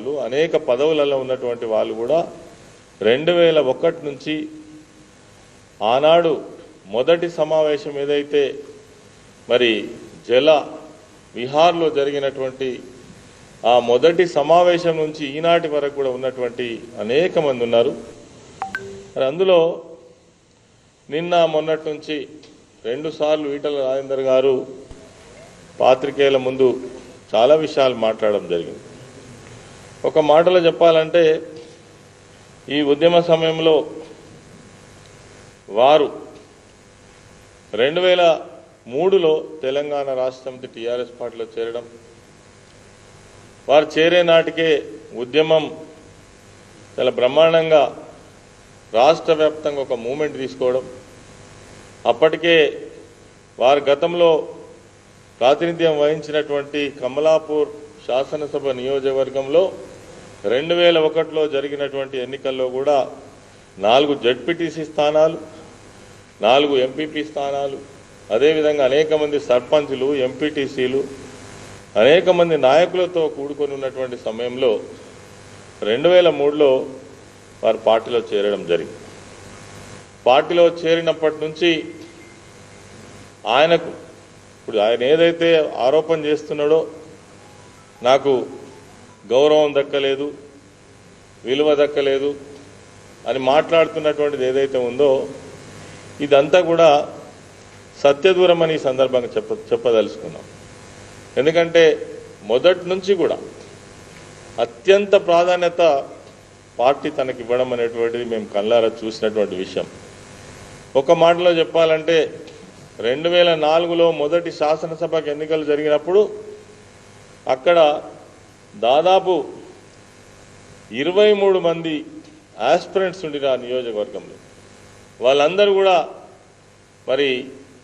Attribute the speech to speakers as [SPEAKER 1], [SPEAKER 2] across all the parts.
[SPEAKER 1] వాళ్ళు, అనేక పదవులలో ఉన్నటువంటి వాళ్ళు కూడా 2001 నుంచి ఆనాడు మొదటి సమావేశం ఏదైతే మరి జల విహార్లో జరిగినటువంటి ఆ మొదటి సమావేశం నుంచి ఈనాటి వరకు కూడా ఉన్నటువంటి అనేక మంది ఉన్నారు. మరి అందులో నిన్న మొన్నటి నుంచి 2 సార్లు ఈటల రాజేందర్ గారు పాత్రికేయుల ముందు చాలా విషయాలు మాట్లాడడం జరిగింది. ఒక మాటలో చెప్పాలంటే ఈ ఉద్యమ సమయంలో వారు 2003లో తెలంగాణ రాష్ట్ర సమితి టీఆర్ఎస్ పార్టీలో చేరడం, వారు చేరే నాటికే ఉద్యమం చాలా బ్రహ్మాండంగా రాష్ట్ర వ్యాప్తంగా ఒక మూమెంట్ తీసుకోవడం, అప్పటికే వారు గతంలో ప్రాతినిధ్యం వహించినటువంటి కమలాపూర్ శాసనసభ నియోజకవర్గంలో 2001లో జరిగినటువంటి ఎన్నికల్లో కూడా 4 జడ్పీటీసీ స్థానాలు, 4 ఎంపీపీ స్థానాలు, అదేవిధంగా అనేక మంది సర్పంచులు, ఎంపీటీసీలు, అనేక మంది నాయకులతో కూడుకొని ఉన్నటువంటి సమయంలో 2003లో వారు పార్టీలో చేరడం జరిగింది. పార్టీలో చేరినప్పటి నుంచి ఆయనకు ఇప్పుడు ఆయన ఏదైతే ఆరోపణ చేస్తున్నాడో నాకు గౌరవం దక్కలేదు, విలువ దక్కలేదు అని మాట్లాడుతున్నటువంటిది ఏదైతే ఉందో ఇదంతా కూడా సత్యదూరం అని ఈ సందర్భంగా చెప్పదలుచుకున్నాం. ఎందుకంటే మొదటి నుంచి కూడా అత్యంత ప్రాధాన్యత పార్టీ తనకి ఇవ్వడం అనేటువంటిది మేము కళ్ళారా చూసినటువంటి విషయం. ఒక మాటలో చెప్పాలంటే 2004లో మొదటి శాసనసభకు ఎన్నికలు జరిగినప్పుడు అక్కడ దాదాపు 23 మంది ఆస్పిరెంట్స్ ఉండిన నియోజకవర్గంలో వాళ్ళందరూ కూడా మరి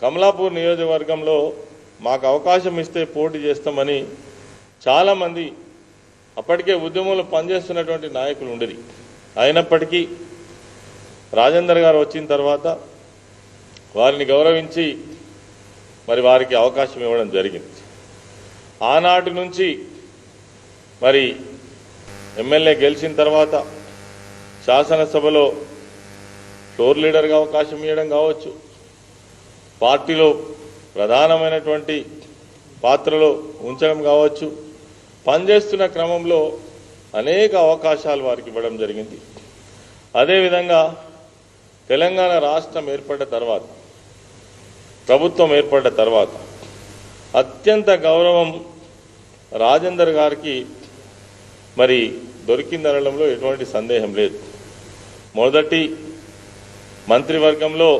[SPEAKER 1] కమలాపూర్ నియోజకవర్గంలో మాకు అవకాశం ఇస్తే పోటీ చేస్తామని చాలామంది అప్పటికే ఉద్యమంలో పనిచేస్తున్నటువంటి నాయకులు ఉండేది. అయినప్పటికీ రాజేందర్ గారు వచ్చిన తర్వాత వారిని గౌరవించి మరి వారికి అవకాశం ఇవ్వడం జరిగింది. ఆనాటి నుంచి మరి ఎమ్మెల్యే గెలిచిన తర్వాత శాసనసభలో ఫ్లోర్ లీడర్గా అవకాశం ఇవ్వడం కావచ్చు, పార్టీలో ప్రధానమైనటువంటి పాత్రలో ఉంచడం కావచ్చు, పనిచేస్తున్న క్రమంలో అనేక అవకాశాలు వారికి ఇవ్వడం జరిగింది. అదేవిధంగా తెలంగాణ రాష్ట్రం ఏర్పడ్డ తర్వాత, ప్రభుత్వం ఏర్పడ్డ తర్వాత అత్యంత గౌరవం రాజేందర్ గారికి మరి దొరికిందనడంలో ఎటువంటి సందేహం లేదు. మొదటి మంత్రివర్గంలో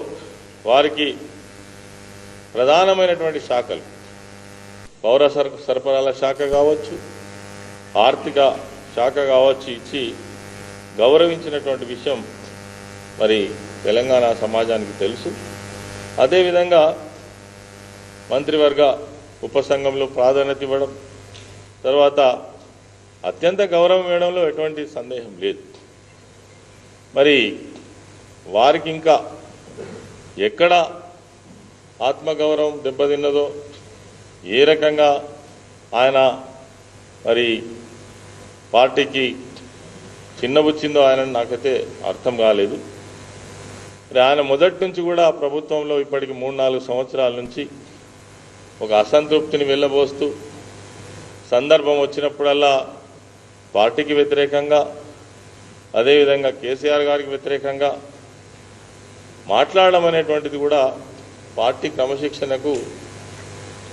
[SPEAKER 1] వారికి ప్రధానమైనటువంటి శాఖలు పౌర సరఫరాల శాఖ కావచ్చు, ఆర్థిక శాఖ కావచ్చు ఇచ్చి గౌరవించినటువంటి విషయం మరి తెలంగాణ సమాజానికి తెలుసు. అదేవిధంగా మంత్రివర్గ ఉపసంఘంలో ప్రాధాన్యత ఇవ్వడం, తర్వాత అత్యంత గౌరవం ఇవ్వడంలో ఎటువంటి సందేహం లేదు. మరి వారికి ఇంకా ఎక్కడ ఆత్మగౌరవం దెబ్బతిన్నదో, ఏ రకంగా ఆయన మరి పార్టీకి చిన్నబుచ్చిందో ఆయన నాకైతే అర్థం కాలేదు. మరి ఆయన మొదటి నుంచి కూడా ప్రభుత్వంలో ఇప్పటికి 3-4 సంవత్సరాల నుంచి ఒక అసంతృప్తిని వెళ్ళబోస్తూ సందర్భం వచ్చినప్పుడల్లా పార్టీకి వ్యతిరేకంగా, అదేవిధంగా కేసీఆర్ గారికి వ్యతిరేకంగా మాట్లాడడం అనేటువంటిది కూడా పార్టీ క్రమశిక్షణకు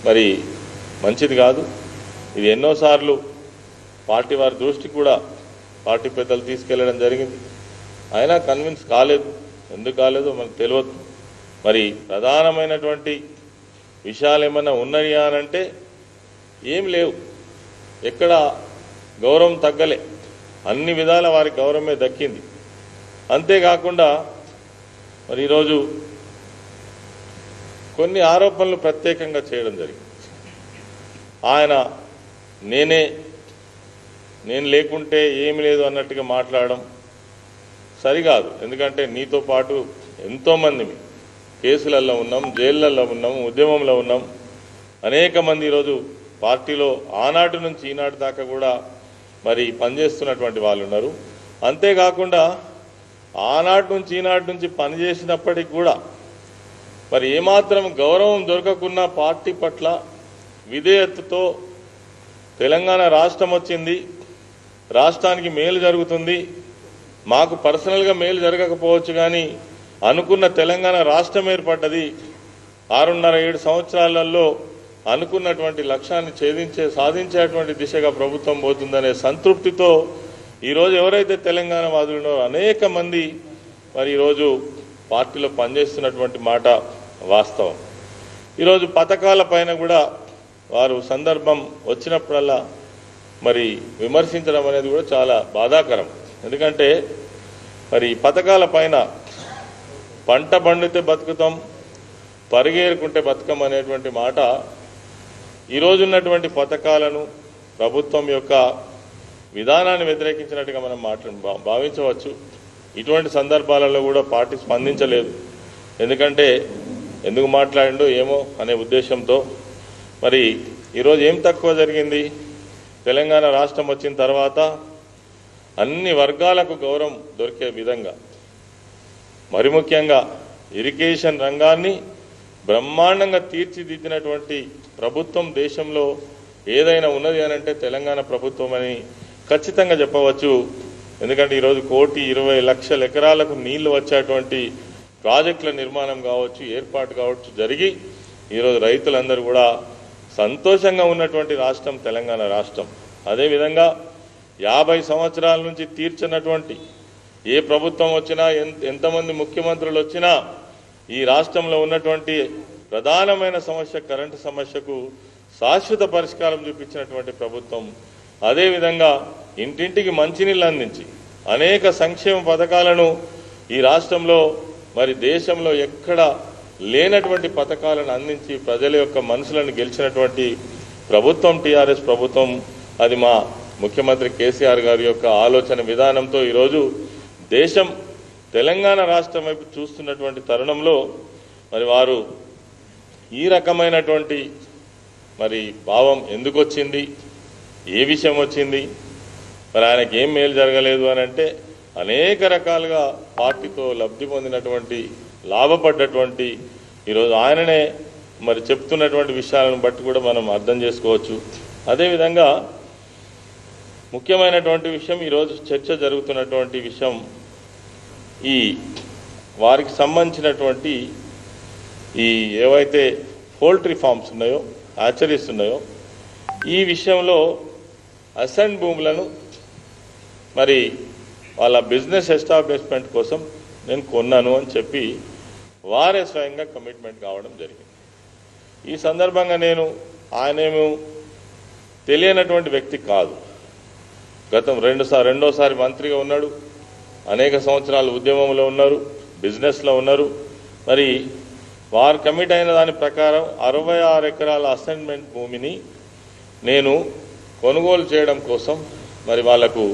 [SPEAKER 1] మరి మంచిది కాదు. ఇది ఎన్నోసార్లు పార్టీ వారి దృష్టికి కూడా పార్టీ పెద్దలు తీసుకెళ్లడం జరిగింది. అయినా కన్విన్స్ కాలేదు. ఎందుకు కాలేదో మనకు తెలియదు. మరి ప్రధానమైనటువంటి విషయాలు ఏమన్నా ఉన్నాయా అనంటే ఏం లేవు. ఎక్కడ గౌరవం తగ్గలే, అన్ని విధాల వారికి గౌరవమే దక్కింది. అంతేకాకుండా మరి ఈరోజు కొన్ని ఆరోపణలు ప్రత్యేకంగా చేయడం జరిగింది. ఆయన నేను లేకుంటే ఏమి లేదు అన్నట్టుగా మాట్లాడడం సరికాదు. ఎందుకంటే నీతో పాటు ఎంతోమంది కేసులలో ఉన్నాం, జైళ్ళల్లో ఉన్నాం, ఉద్యమంలో ఉన్నాం. అనేక మంది ఈరోజు పార్టీలో ఆనాటి నుంచి ఈనాటి దాకా కూడా మరి పనిచేస్తున్నటువంటి వాళ్ళు ఉన్నారు. అంతేకాకుండా ఆనాటి నుంచి ఈనాటి నుంచి పనిచేసినప్పటికి కూడా మరి ఏమాత్రం గౌరవం దొరకకున్న పార్టీ పట్ల విధేయతతో తెలంగాణ రాష్ట్రం వచ్చింది, రాష్ట్రానికి మేలు జరుగుతుంది, మాకు పర్సనల్గా మేలు జరగకపోవచ్చు కానీ అనుకున్న తెలంగాణ రాష్ట్రం ఏర్పడ్డది, 6.5-7 సంవత్సరాలలో అనుకున్నటువంటి లక్ష్యాన్ని సాధించేటువంటి దిశగా ప్రభుత్వం పోతుందనే సంతృప్తితో ఈరోజు ఎవరైతే తెలంగాణ వాదులున్నారో అనేక మంది మరి ఈరోజు పార్టీలో పనిచేస్తున్నటువంటి మాట వాస్తవం. ఈరోజు పథకాల పైన కూడా వారు సందర్భం వచ్చినప్పుడల్లా మరి విమర్శించడం అనేది కూడా చాలా బాధాకరం. ఎందుకంటే మరి పథకాల పైన పంట పండితే బతుకుతాం, పరిగేరుకుంటే బతుకం అనేటువంటి మాట ఈరోజు ఉన్నటువంటి పథకాలను ప్రభుత్వం యొక్క విధానాన్ని వ్యతిరేకించినట్టుగా మనం భావించవచ్చు. ఇటువంటి సందర్భాలలో కూడా పార్టీ స్పందించలేదు. ఎందుకు మాట్లాడిండో ఏమో అనే ఉద్దేశంతో మరి ఈరోజు ఏం తక్కువ జరిగింది? తెలంగాణ రాష్ట్రం వచ్చిన తర్వాత అన్ని వర్గాలకు గౌరవం దొరికే విధంగా మరి ముఖ్యంగా ఇరిగేషన్ రంగాన్ని బ్రహ్మాండంగా తీర్చిదిద్దినటువంటి ప్రభుత్వం దేశంలో ఏదైనా ఉన్నది అని అంటే తెలంగాణ ప్రభుత్వం అని ఖచ్చితంగా చెప్పవచ్చు. ఎందుకంటే ఈరోజు 1,20,00,000 ఎకరాలకు నీళ్లు వచ్చేటువంటి ప్రాజెక్టుల నిర్మాణం కావచ్చు, ఏర్పాటు కావచ్చు జరిగి ఈరోజు రైతులందరూ కూడా సంతోషంగా ఉన్నటువంటి రాష్ట్రం తెలంగాణ రాష్ట్రం. అదేవిధంగా 50 సంవత్సరాల నుంచి తీర్చినటువంటి ఏ ప్రభుత్వం వచ్చినా ఎంతమంది ముఖ్యమంత్రులు వచ్చినా ఈ రాష్ట్రంలో ఉన్నటువంటి ప్రధానమైన సమస్య కరెంటు సమస్యకు శాశ్వత పరిష్కారం చూపించినటువంటి ప్రభుత్వం. అదేవిధంగా ఇంటింటికి మంచినీళ్ళు అందించి అనేక సంక్షేమ పథకాలను ఈ రాష్ట్రంలో మరి దేశంలో ఎక్కడ లేనటువంటి పథకాలను అందించి ప్రజల యొక్క మనసులను గెలిచినటువంటి ప్రభుత్వం టీఆర్ఎస్ ప్రభుత్వం. అది మా ముఖ్యమంత్రి కేసీఆర్ గారి యొక్క ఆలోచన విధానంతో ఈరోజు దేశం తెలంగాణ రాష్ట్రం వైపు చూస్తున్నటువంటి తరుణంలో మరి వారు ఈ రకమైనటువంటి మరి భావం ఎందుకు వచ్చింది, ఏ విషయం వచ్చింది, మరి ఆయనకి ఏం మేలు జరగలేదు అని అంటే అనేక రకాలుగా పార్టీతో లబ్ధి పొందినటువంటి లాభపడ్డటువంటి ఈరోజు ఆయననే మరి చెప్తున్నటువంటి విషయాలను బట్టి కూడా మనం అర్థం చేసుకోవచ్చు. అదేవిధంగా ముఖ్యమైనటువంటి విషయం ఈరోజు చర్చ జరుగుతున్నటువంటి విషయం ఈ వారికి సంబంధించినటువంటి ఈ ఏవైతే పోల్ట్రీ ఫార్మ్స్ ఉన్నాయో, హ్యాచరీస్ ఉన్నాయో ఈ విషయంలో అసైన్ భూములను మరి వాళ్ళ బిజినెస్ ఎస్టాబ్లిష్మెంట్ కోసం నేను కొన్నాను అని చెప్పి వారే స్వయంగా కమిట్మెంట్ కావడం జరిగింది. ఈ సందర్భంగా ఆయనేమో తెలియనటువంటి వ్యక్తి కాదు. రెండోసారి మంత్రిగా ఉన్నాడు, అనేక సంవత్సరాలు ఉద్యమంలో ఉన్నారు, బిజినెస్లో ఉన్నారు. మరి వారు కమిట్ అయిన దాని ప్రకారం 66 ఎకరాల అసైన్మెంట్ భూమిని నేను కొనుగోలు చేయడం కోసం మరి వాళ్లకు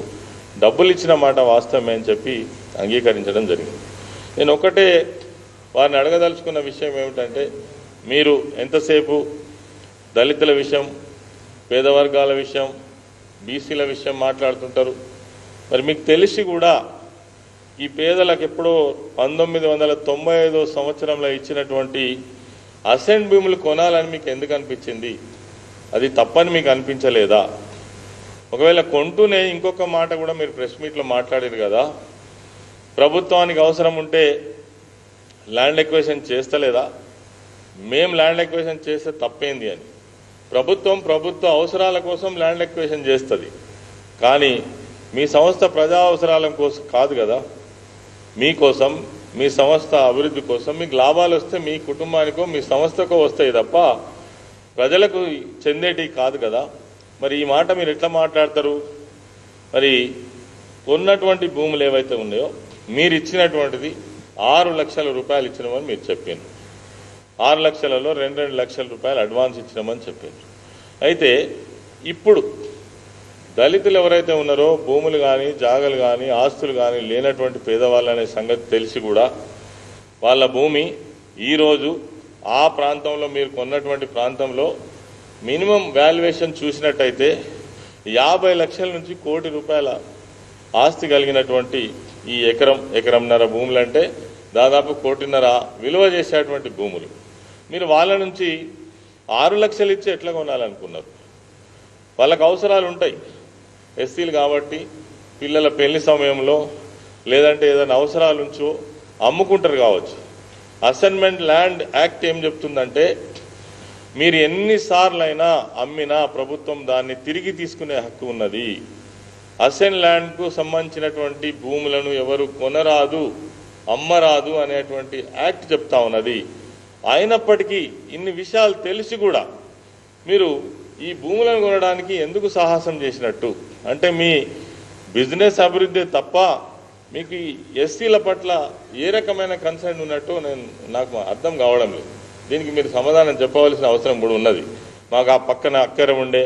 [SPEAKER 1] డబ్బులు ఇచ్చిన మాట వాస్తవమే అని చెప్పి అంగీకరించడం జరిగింది. నేను ఒకటే వారిని అడగదలుచుకున్న విషయం ఏమిటంటే, మీరు ఎంతసేపు దళితుల విషయం, పేద వర్గాల విషయం, బీసీల విషయం మాట్లాడుతుంటారు. మరి మీకు తెలిసి కూడా ఈ పేదలకు ఎప్పుడో 1995 సంవత్సరంలో ఇచ్చినటువంటి అసైన్ భూములు కొనాలని మీకు ఎందుకు అనిపించింది? అది తప్పని మీకు అనిపించలేదా? ఒకవేళ కొంటూనే ఇంకొక మాట కూడా మీరు ప్రెస్ మీట్లో మాట్లాడారు కదా, ప్రభుత్వానికి అవసరం ఉంటే ల్యాండ్ ఎక్వేషన్ చేస్తలేదా? మేము ల్యాండ్ ఎక్వేషన్ చేస్తే తప్పేంది అని. ప్రభుత్వ అవసరాల కోసం ల్యాండ్ ఎక్వేషన్ చేస్తుంది, కానీ మీ సంస్థ ప్రజా అవసరాల కోసం కాదు కదా. మీకోసం, మీ సంస్థ అభివృద్ధి కోసం మీకు లాభాలు వస్తే మీ కుటుంబానికో మీ సంస్థకో వస్తాయి తప్ప ప్రజలకు చెందేటి కాదు కదా. మరి ఈ మాట మీరు ఎట్లా మాట్లాడతారు? మరి కొన్నటువంటి భూములు ఏవైతే ఉన్నాయో మీరు ఇచ్చినటువంటిది 6 లక్షల రూపాయలు ఇచ్చినామని మీరు చెప్పారు. 6 లక్షలలో 2 లక్షల రూపాయలు అడ్వాన్స్ ఇచ్చినామని చెప్పారు. అయితే ఇప్పుడు దళితులు ఎవరైతే ఉన్నారో భూములు కానీ, జాగలు కానీ, ఆస్తులు కానీ లేనటువంటి పేదవాళ్ళనే సంగతి తెలిసి కూడా వాళ్ళ భూమి ఈరోజు ఆ ప్రాంతంలో మీరు కొన్నటువంటి ప్రాంతంలో మినిమం వాల్యుయేషన్ చూసినట్టయితే 50 లక్షల నుంచి ₹1 కోటి ఆస్తి కలిగినటువంటి ఈ ఎకరంన్నర భూములు అంటే దాదాపు ₹1.5 కోటి విలువ చేసేటువంటి భూములు మీరు వాళ్ళ నుంచి 6 లక్షలు ఇచ్చి ఎట్లా కొనాలనుకున్నారు? వాళ్ళకు అవసరాలు ఉంటాయి, ఎస్సీలు కాబట్టి పిల్లల పెళ్లి సమయంలో లేదంటే ఏదైనా అవసరాల నుంచో అమ్ముకుంటారు కావచ్చు. అసైన్మెంట్ ల్యాండ్ యాక్ట్ ఏం చెప్తుందంటే మీరు ఎన్నిసార్లైనా అమ్మినా ప్రభుత్వం దాన్ని తిరిగి తీసుకునే హక్కు ఉన్నది. అసైన్ ల్యాండ్కు సంబంధించినటువంటి భూములను ఎవరు కొనరాదు, అమ్మరాదు అనేటువంటి యాక్ట్ చెప్తా ఉన్నది. అయినప్పటికీ ఇన్ని విషయాలు తెలిసి కూడా మీరు ఈ భూములను కొనడానికి ఎందుకు సాహసం చేసినట్టు? అంటే మీ బిజినెస్ అభివృద్ధి తప్ప మీకు ఎస్సీల పట్ల ఏ రకమైన కన్సర్న్ ఉన్నట్టు నాకు అర్థం కావడం లేదు. దీనికి మీరు సమాధానం చెప్పవలసిన అవసరం కూడా ఉన్నది. మాకు ఆ పక్కన అక్కర ఉండే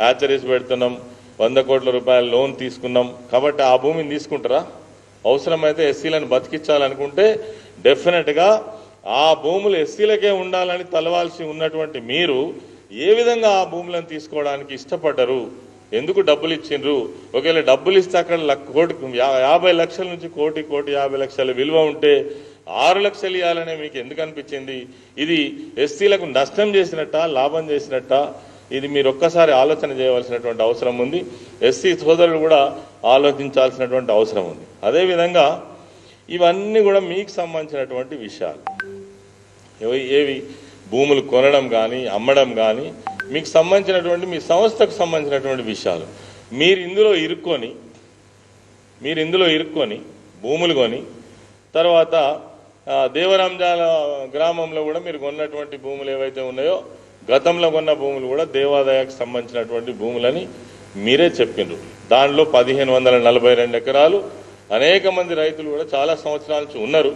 [SPEAKER 1] హ్యాచరీస్ పెడుతున్నాం, ₹100 కోట్ల లోన్ తీసుకున్నాం కాబట్టి ఆ భూమిని తీసుకుంటారా? అవసరమైతే ఎస్సీలను బతికించాలనుకుంటే డెఫినెట్గా ఆ భూములు ఎస్సీలకే ఉండాలని తలవాల్సి ఉన్నటువంటి మీరు ఏ విధంగా ఆ భూములను తీసుకోవడానికి ఇష్టపడ్డరు? ఎందుకు డబ్బులు ఇచ్చిండ్రు? ఒకవేళ డబ్బులు ఇస్తే అక్కడ 50 లక్షల నుంచి ₹1 కోటి 50 లక్షల విలువ ఉంటే 6 లక్షలు ఇవ్వాలనే మీకు ఎందుకు అనిపించింది? ఇది ఎస్సీలకు నష్టం చేసినట్టా, లాభం చేసినట్టా? ఇది మీరు ఒక్కసారి ఆలోచన చేయవలసినటువంటి అవసరం ఉంది. ఎస్సీ సోదరులు కూడా ఆలోచించాల్సినటువంటి అవసరం ఉంది. అదేవిధంగా ఇవన్నీ కూడా మీకు సంబంధించినటువంటి విషయాలు. ఏవి భూములు కొనడం కానీ అమ్మడం కానీ మీకు సంబంధించినటువంటి మీ సంస్థకు సంబంధించినటువంటి విషయాలు. మీరు ఇందులో ఇరుక్కొని భూములు కొని తర్వాత దేవరాంజాల గ్రామంలో కూడా మీరు కొన్నటువంటి భూములు ఏవైతే ఉన్నాయో గతంలో కొన్న భూములు కూడా దేవాదాయకు సంబంధించినటువంటి భూములని మీరే చెప్పిండ్రు. దానిలో 1542 ఎకరాలు అనేక మంది రైతులు కూడా చాలా సంవత్సరాల నుంచి ఉన్నారు.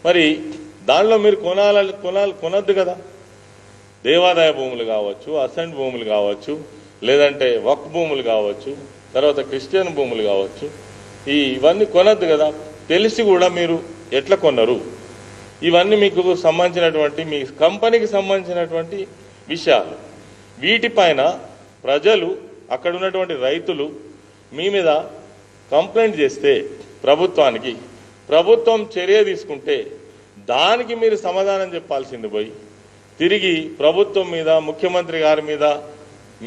[SPEAKER 1] మరి దానిలో మీరు కొనద్దు కదా? దేవాదాయ భూములు కావచ్చు, అసెంట్ భూములు కావచ్చు, లేదంటే వక్ భూములు కావచ్చు, తర్వాత క్రిస్టియన్ భూములు కావచ్చు, ఇవన్నీ కొనద్దు కదా? తెలిసి కూడా మీరు ఎట్లా కొన్నారు? ఇవన్నీ మీకు సంబంధించినటువంటి మీ కంపెనీకి సంబంధించినటువంటి విషయాలు. వీటిపైన ప్రజలు అక్కడ ఉన్నటువంటి రైతులు మీ మీద కంప్లైంట్ చేస్తే ప్రభుత్వం చర్య తీసుకుంటే దానికి మీరు సమాధానం చెప్పాల్సింది పోయి తిరిగి ప్రభుత్వం మీద ముఖ్యమంత్రి గారి మీద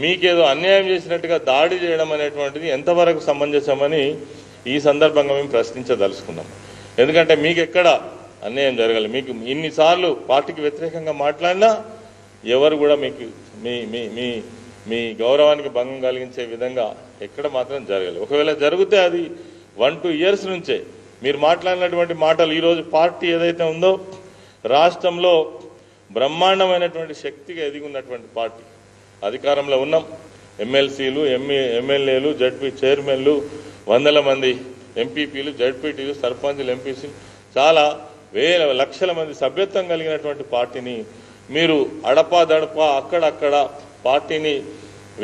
[SPEAKER 1] మీకేదో అన్యాయం చేసినట్టుగా దాడి చేయడం అనేటువంటిది ఎంతవరకు సమంజసమని ఈ సందర్భంగా మేము ప్రశ్నించదలుచుకున్నాం. ఎందుకంటే మీకు ఎక్కడ అన్యాయం జరగాలి? మీకు ఇన్నిసార్లు పార్టీకి వ్యతిరేకంగా మాట్లాడినా ఎవరు కూడా మీకు మీ మీ మీ మీ గౌరవానికి భంగం కలిగించే విధంగా ఎక్కడ మాత్రం జరగాలి. ఒకవేళ జరిగితే అది 1-2 years నుంచే మీరు మాట్లాడినటువంటి మాటలు ఈరోజు పార్టీ ఏదైతే ఉందో రాష్ట్రంలో బ్రహ్మాండమైనటువంటి శక్తిగా ఎదిగి ఉన్నటువంటి పార్టీ. అధికారంలో ఉన్నాం. ఎమ్మెల్సీలు, ఎమ్మెల్యేలు, జడ్పీ చైర్మన్లు, 100 మంది ఎంపీపీలు, జడ్పీటీలు, సర్పంచ్లు, ఎంపీసీ, చాలా వేల లక్షల మంది సభ్యత్వం కలిగినటువంటి పార్టీని మీరు అడపాదడపా అక్కడక్కడ పార్టీని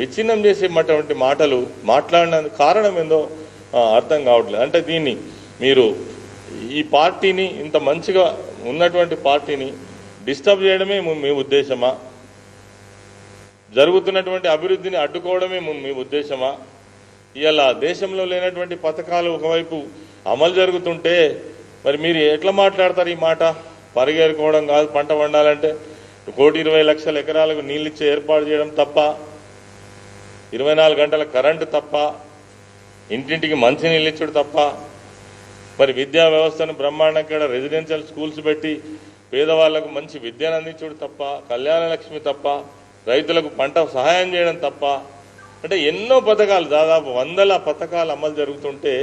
[SPEAKER 1] విచ్ఛిన్నం చేసేటువంటి మాటలు మాట్లాడినందుకు కారణం ఏందో అర్థం కావట్లేదు. అంటే దీన్ని మీరు ఈ పార్టీని ఇంత మంచిగా ఉన్నటువంటి పార్టీని డిస్టర్బ్ చేయడమే మీ ఉద్దేశమా? జరుగుతున్నటువంటి అభివృద్ధిని అడ్డుకోవడమే మీ ఉద్దేశమా? ఇలా దేశంలో లేనటువంటి పథకాలు ఒకవైపు అమలు జరుగుతుంటే మరి మీరు ఎట్లా మాట్లాడతారు? ఈ మాట పరిగెరుకోవడం కాదు. పంట పండాలంటే 1,20,00,000 ఎకరాలకు నీళ్ళిచ్చే ఏర్పాటు చేయడం తప్ప, 24 గంటల కరెంటు తప్ప, ఇంటింటికి మంచి నీళ్ళు ఇచ్చుడు తప్ప, మరి విద్యా వ్యవస్థను బ్రహ్మాండంగా రెసిడెన్షియల్ స్కూల్స్ పెట్టి పేదవాళ్లకు మంచి విద్యను అందించుడు తప్ప, కళ్యాణ లక్ష్మి తప్ప, రైతులకు పంట సహాయం చేయడం తప్ప, అంటే ఎన్నో పథకాలు దాదాపు 100 పథకాలు అమలు జరుగుతుంటే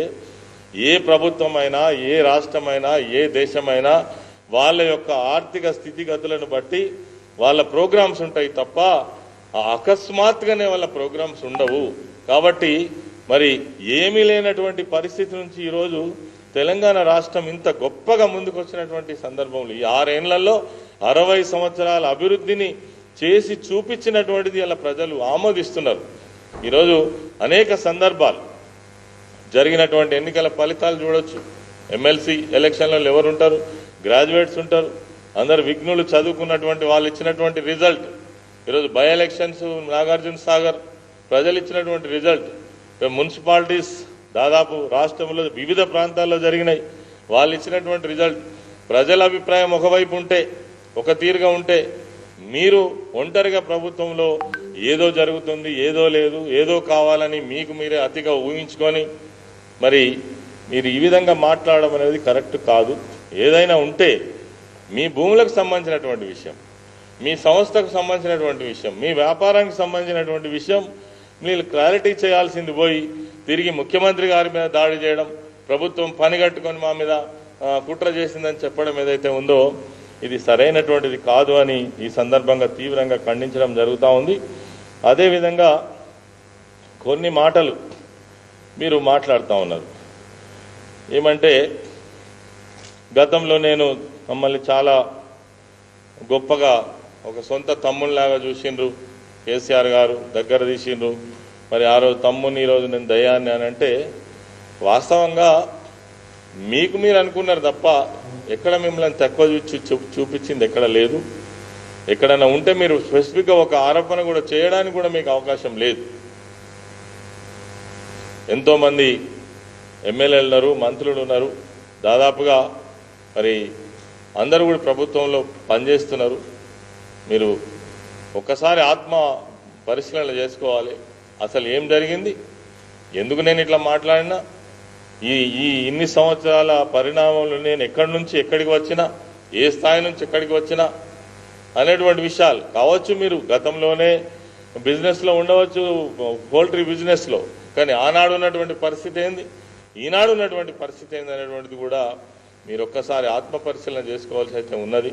[SPEAKER 1] ఏ ప్రభుత్వమైనా, ఏ రాష్ట్రమైనా, ఏ దేశమైనా వాళ్ళ యొక్క ఆర్థిక స్థితిగతులను బట్టి వాళ్ళ ప్రోగ్రామ్స్ ఉంటాయి తప్ప అకస్మాత్తుగానే వాళ్ళ ప్రోగ్రామ్స్ ఉండవు. కాబట్టి మరి ఏమీ లేనటువంటి పరిస్థితి నుంచి ఈరోజు తెలంగాణ రాష్ట్రం ఇంత గొప్పగా ముందుకు వచ్చినటువంటి సందర్భంలో ఈ 6 ఏళ్లలో 60 సంవత్సరాల అభివృద్ధిని చేసి చూపించినటువంటిది ఇలా ప్రజలు ఆమోదిస్తున్నారు. ఈరోజు అనేక సందర్భాలు జరిగినటువంటి ఎన్నికల ఫలితాలు చూడొచ్చు. ఎమ్మెల్సీ ఎలక్షన్లలో ఎవరు ఉంటారు? గ్రాడ్యుయేట్స్ ఉంటారు. అందరు విఘ్నులు చదువుకున్నటువంటి వాళ్ళు ఇచ్చినటువంటి రిజల్ట్. ఈరోజు బై ఎలక్షన్స్ నాగార్జున సాగర్ ప్రజలు ఇచ్చినటువంటి రిజల్ట్. మున్సిపాలిటీస్ దాదాపు రాష్ట్రంలో వివిధ ప్రాంతాల్లో జరిగినాయి. వాళ్ళు ఇచ్చినటువంటి రిజల్ట్ ప్రజల అభిప్రాయం ఒకవైపు ఉంటే, ఒక తీరుగా ఉంటే, మీరు ఒంటరిగా ప్రభుత్వంలో ఏదో జరుగుతుంది, ఏదో లేదు, ఏదో కావాలని మీకు మీరే అతిగా ఊహించుకొని మరి మీరు ఈ విధంగా మాట్లాడడం అనేది కరెక్ట్ కాదు. ఏదైనా ఉంటే మీ భూములకు సంబంధించినటువంటి విషయం, మీ సంస్థకు సంబంధించినటువంటి విషయం, మీ వ్యాపారానికి సంబంధించినటువంటి విషయం మీరు క్లారిటీ చేయాల్సింది పోయి తిరిగి ముఖ్యమంత్రి గారి మీద దాడి చేయడం, ప్రభుత్వం పనిగట్టుకొని మా మీద కుట్ర చేసిందని చెప్పడం ఏదైతే ఉందో ఇది సరైనటువంటిది కాదు అని ఈ సందర్భంగా తీవ్రంగా ఖండించడం జరుగుతూ ఉంది. అదేవిధంగా కొన్ని మాటలు మీరు మాట్లాడుతూ ఉన్నారు. ఏమంటే గతంలో నేను మమ్మల్ని చాలా గొప్పగా ఒక సొంత తమ్ముళ్ళలాగా చూసిండ్రు కేసీఆర్ గారు, దగ్గర తీసిండ్రు. మరి ఆ రోజు తమ్ముని, ఈరోజు నేను దయాన్ని అని అంటే వాస్తవంగా మీకు మీరు అనుకున్నారు తప్ప ఎక్కడ మిమ్మల్ని తక్కువ చూపించింది ఎక్కడ లేదు. ఎక్కడైనా ఉంటే మీరు స్పెసిఫిక్గా ఒక ఆరోపణ కూడా చేయడానికి కూడా మీకు అవకాశం లేదు. ఎంతోమంది ఎమ్మెల్యేలు ఉన్నారు, మంత్రులు ఉన్నారు, దాదాపుగా మరి అందరూ కూడా ప్రభుత్వంలో పనిచేస్తున్నారు. మీరు ఒక్కసారి ఆత్మ పరిశీలన చేసుకోవాలి. అసలు ఏం జరిగింది, ఎందుకు నేను ఇట్లా మాట్లాడినా, ఈ ఇన్ని సంవత్సరాల పరిణామంలో నేను ఎక్కడి నుంచి ఎక్కడికి వచ్చినా, ఏ స్థాయి నుంచి ఎక్కడికి వచ్చినా అనేటువంటి విషయాలు కావచ్చు. మీరు గతంలోనే బిజినెస్లో ఉండవచ్చు, పౌల్ట్రీ బిజినెస్లో, కానీ ఆనాడు ఉన్నటువంటి పరిస్థితి ఏంది, ఈనాడు ఉన్నటువంటి పరిస్థితి ఏంది అనేటువంటిది కూడా మీరు ఒక్కసారి ఆత్మ పరిశీలన చేసుకోవాల్సి అయితే ఉన్నది.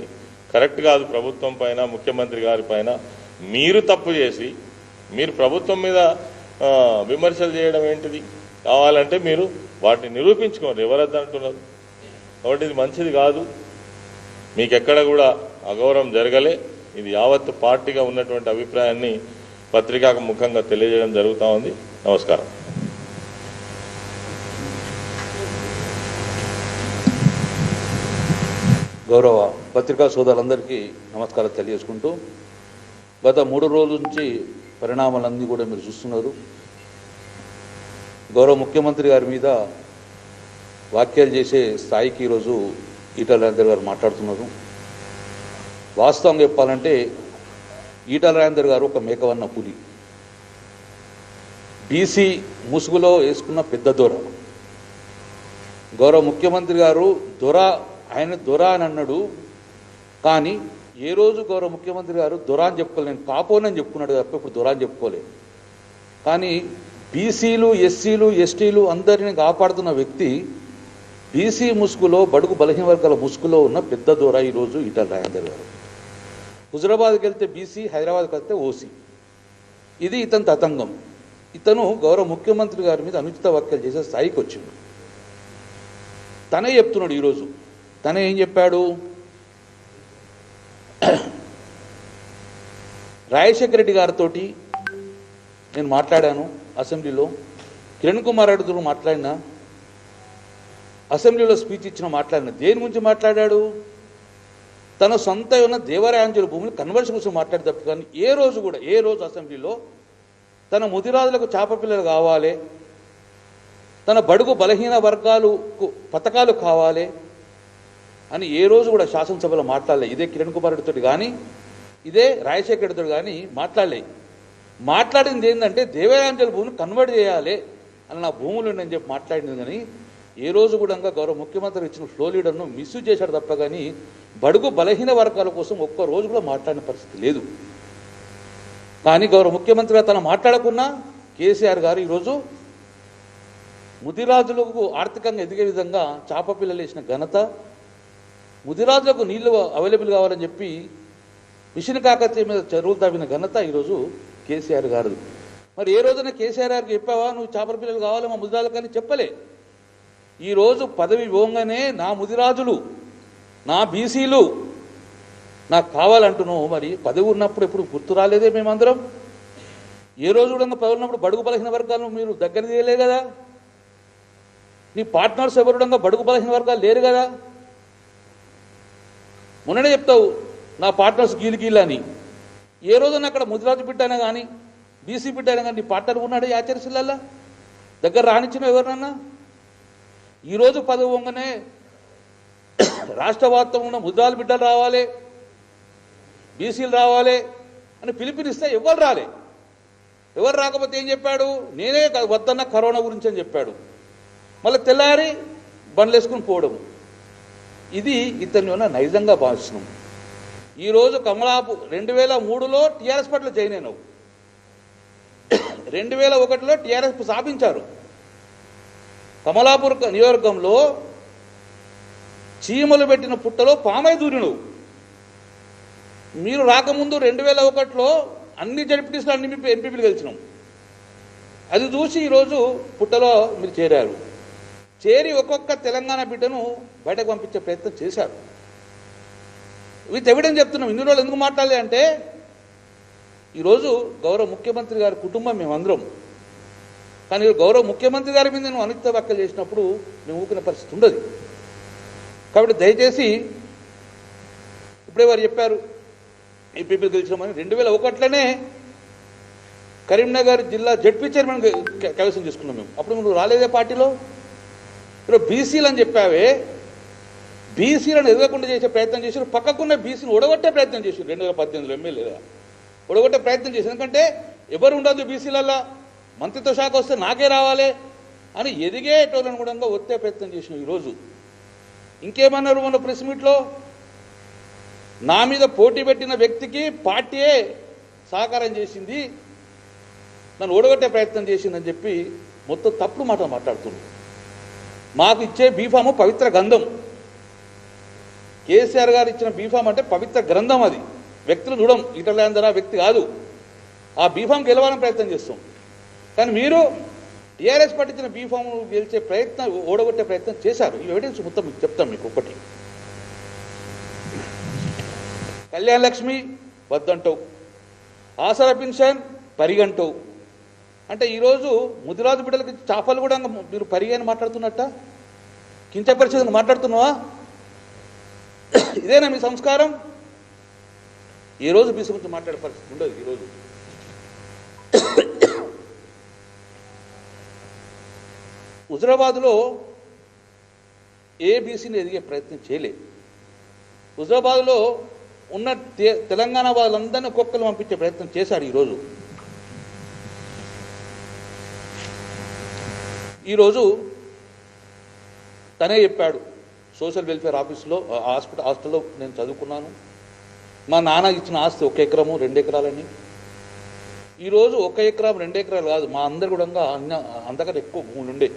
[SPEAKER 1] కరెక్ట్ కాదు. ప్రభుత్వం పైన, ముఖ్యమంత్రి గారి పైన మీరు తప్పు చేసి మీరు ప్రభుత్వం మీద విమర్శలు చేయడం ఏంటిది? కావాలంటే మీరు వాటిని నిరూపించుకోండి, ఎవరద్దు అంటున్నారు. కాబట్టి ఇది మంచిది కాదు. మీకు ఎక్కడ కూడా అగౌరవం జరగలే. ఇది యావత్తు పార్టీగా ఉన్నటువంటి అభిప్రాయాన్ని పత్రికా ముఖంగా తెలియజేయడం జరుగుతూ ఉంది. నమస్కారం.
[SPEAKER 2] గౌరవ పత్రికా సోదరులందరికీ నమస్కారం తెలియజేసుకుంటూ, గత 3 రోజుల నుంచి పరిణామాలన్నీ కూడా మీరు చూస్తున్నారు. గౌరవ ముఖ్యమంత్రి గారి మీద వ్యాఖ్యలు చేసే స్థాయికి ఈరోజు ఈటల రాజేందర్ గారు మాట్లాడుతున్నారు. వాస్తవంగా చెప్పాలంటే ఈటల రాజేందర్ గారు ఒక మేకవన్న పులి, బీసీ ముసుగులో వేసుకున్న పెద్ద దొర. గౌరవ ముఖ్యమంత్రి గారు ఆయన దొర అని అన్నాడు, కానీ ఏ రోజు గౌరవ ముఖ్యమంత్రి గారు దొర అని చెప్పుకోలేదు. నేను కాపోనని చెప్పుకున్నాడు తప్ప ఇప్పుడు దొర అని చెప్పుకోలేదు. కానీ బీసీలు, ఎస్సీలు, ఎస్టీలు అందరిని కాపాడుతున్న వ్యక్తి బీసీ ముసుగులో, బడుగు బలహీన వర్గాల ముసుగులో ఉన్న పెద్ద దొర ఈరోజు ఈటల రాజేందర్ గారు. హుజరాబాద్కి వెళ్తే బీసీ, హైదరాబాద్కి వెళ్తే ఓసీ. ఇది ఇతని తతంగం. ఇతను గౌరవ ముఖ్యమంత్రి గారి మీద అనుచిత వ్యాఖ్యలు చేసే స్థాయికి వచ్చింది. తనే చెప్తున్నాడు ఈరోజు. తనే ఏం చెప్పాడు? రాజశేఖర రెడ్డి గారితో నేను మాట్లాడాను అసెంబ్లీలో, కిరణ్ కుమార్ రెడ్డితో మాట్లాడినా, అసెంబ్లీలో స్పీచ్ ఇచ్చిన మాట్లాడిన. దేని గురించి మాట్లాడాడు? తన సొంత ఉన్న దేవరాయాంజలి భూములు కన్వర్షన్ కోసం మాట్లాడే తప్ప కానీ ఏ రోజు అసెంబ్లీలో తన ముదిరాజులకు చేప పిల్లలు కావాలి, తన బడుగు బలహీన వర్గాలకు పథకాలు కావాలి అని ఏ రోజు కూడా శాసనసభలో మాట్లాడలే. ఇదే కిరణ్ కుమార్ రెడ్డితో కానీ, ఇదే రాజశేఖర రెడ్డితో కానీ మాట్లాడలే. మాట్లాడింది ఏంటంటే దేవరాయాంజలి భూమిని కన్వర్ట్ చేయాలి అని, నా భూములు నేను చెప్పి మాట్లాడింది. కానీ ఏ రోజు కూడా గౌరవ ముఖ్యమంత్రి ఇచ్చిన ఫ్లో లీడర్ను మిస్యూజ్ చేశాడు తప్ప కానీ బడుగు బలహీన వర్గాల కోసం ఒక్క రోజు కూడా మాట్లాడిన పరిస్థితి లేదు. కానీ గౌరవ ముఖ్యమంత్రిగా తను మాట్లాడకున్నా కేసీఆర్ గారు ఈరోజు ముదిరాజులకు ఆర్థికంగా ఎదిగే విధంగా చేప పిల్లలు వేసిన ఘనత, ముదిరాజులకు నీళ్లు అవైలబుల్ కావాలని చెప్పి మిషన్ కాకతీయ మీద చెరువులు తవ్విన ఘనత ఈరోజు కేసీఆర్ గారు. మరి ఏ రోజున కేసీఆర్ గారికి చెప్పావా నువ్వు చేపల పిల్లలు కావాలి మా ముదిరాజులు? కానీ చెప్పలే. ఈరోజు పదవి పోగానే నా ముదిరాజులు, నా బీసీలు నాకు కావాలంటున్నావు. మరి పదవి ఉన్నప్పుడు ఎప్పుడు గుర్తు రాలేదే మేమందరం? ఏ రోజు కూడా పదవి ఉన్నప్పుడు బడుగు బలహీన వర్గాలను మీరు దగ్గర తీయలే కదా? నీ పార్ట్నర్స్ ఎవరుడంగా బడుగు బలహీన వర్గాలు లేరు కదా? మొన్ననే చెప్తావు నా పార్ట్నర్స్ గీలు అని. ఏ రోజున అక్కడ ముదిరాజు బిడ్డ అయినా కానీ, బీసీ బిడ్డ అయినా కానీ నీ పార్ట్నర్ ఉన్నాడు ఆచరిసిల్లల్లా? దగ్గర రానిచ్చిన ఎవరినన్నా? ఈరోజు పదవి వంగనే రాష్ట్ర వ్యాప్తంగా ఉన్న ముద్రాల బిడ్డలు రావాలి, బీసీలు రావాలి అని పిలుపునిస్తే ఎవరు రాలే. ఎవరు రాకపోతే ఏం చెప్పాడు? నేనే వద్దన్న కరోనా గురించి అని చెప్పాడు. మళ్ళీ తెల్లారి బండ్లు వేసుకుని పోవడము. ఇది ఇతన్ని ఉన్న నైజంగా భావిస్తున్నాం. ఈరోజు కమలాపు 2003లో టీఆర్ఎస్ పట్ల జాయిన్ అయినావు, 2001లో టీఆర్ఎస్ స్థాపించారు. కమలాపూర్ నియోజకవర్గంలో చీమలు పెట్టిన పుట్టలో పామై దూరినవు. మీరు రాకముందు 2001లో అన్ని జడ్పీటీసీలు అన్ని ఎంపీపీలు గెలిచినాం. అది చూసి ఈరోజు పుట్టలో మీరు చేరారు. చేరి ఒక్కొక్క తెలంగాణ బిడ్డను బయటకు పంపించే ప్రయత్నం చేశారు. విత్ ఎవిడెన్స్ చెప్తున్నాం. ఇన్ని రోజులు ఎందుకు మాట్లాడలే అంటే, ఈరోజు గౌరవ ముఖ్యమంత్రి గారి కుటుంబం మేమందరం. కానీ గౌరవ ముఖ్యమంత్రి గారి మీద నేను అనుచిత వ్యాఖ్యలు చేసినప్పుడు మేము ఊపిన పరిస్థితి ఉండదు. కాబట్టి దయచేసి ఇప్పుడే వారు చెప్పారు ఎంపీపీలు గెలిచినామని. 2001లోనే కరీంనగర్ జిల్లా జడ్పీ చైర్మన్ కైవసం చేసుకున్నాం మేము. అప్పుడు నువ్వు రాలేదే పార్టీలో. ఇప్పుడు బీసీలు అని చెప్పావే, బీసీలను ఎదగకుండా చేసే ప్రయత్నం చేశారు. పక్కకున్న బీసీని ఒడగొట్టే ప్రయత్నం చేశారు. 2018లో ఎమ్మెల్యేగా ఒడగొట్టే ప్రయత్నం చేశారు. ఎందుకంటే ఎవరు ఉండదు బీసీలల్లో, మంత్రిత్వ శాఖ వస్తే నాకే రావాలి అని ఎదిగేటోళ్ళను కూడా ఒత్తే ప్రయత్నం చేసినాం. ఈరోజు ఇంకేమన్నారు మన ప్రెస్ మీట్లో? నా మీద పోటీ పెట్టిన వ్యక్తికి పార్టీయే సహకారం చేసింది, నన్ను ఓడగొట్టే ప్రయత్నం చేసిందని చెప్పి మొత్తం తప్పుడు మాట మాట్లాడుతున్నాడు. మాకు ఇచ్చే బీఫాము పవిత్ర గ్రంథం. కేసీఆర్ గారు ఇచ్చిన బీఫామ్ అంటే పవిత్ర గ్రంథం. అది వ్యక్తులు చూడం, ఇటర్లేందరా వ్యక్తి కాదు. ఆ బీఫామ్ గెలవాలని ప్రయత్నం చేస్తాం. కానీ మీరు టీఆర్ఎస్ పట్టించిన బీఫామ్ గెలిచే ప్రయత్నం, ఓడగొట్టే ప్రయత్నం చేశారు. ఈ ఎవిడెన్స్ మొత్తం మీకు చెప్తాం. మీకు ఒకటి, కళ్యాణ లక్ష్మి వద్దంటావు, ఆసరా పెన్షన్ పరిగంటావు. అంటే ఈరోజు ముదిరాజు బిడ్డలకి చేపలు కూడా మీరు పరిగని మాట్లాడుతున్నట్ట, కించపరిచేదని మాట్లాడుతున్నావా? ఇదేనా మీ సంస్కారం? ఈరోజు బీసీ గురించి మాట్లాడే పరిస్థితి ఉండదు. ఈరోజు హుజరాబాద్లో ఏ బీసీని ఎదిగే ప్రయత్నం చేయలేదు. హుజరాబాద్లో ఉన్న తెలంగాణ వాళ్ళందరినీ ఒక్కొక్కరు పంపించే ప్రయత్నం చేశాడు. ఈరోజు తనే చెప్పాడు, సోషల్ వెల్ఫేర్ ఆఫీస్లో హాస్టల్లో నేను చదువుకున్నాను, మా నాన్న ఇచ్చిన ఆస్తి 1 ఎకరము 2 ఎకరాలని. ఈరోజు 1 ఎకరం 2 ఎకరాలు కాదు, మా అందరు కూడా అంతకంటే ఎక్కువ భూములు ఉండే.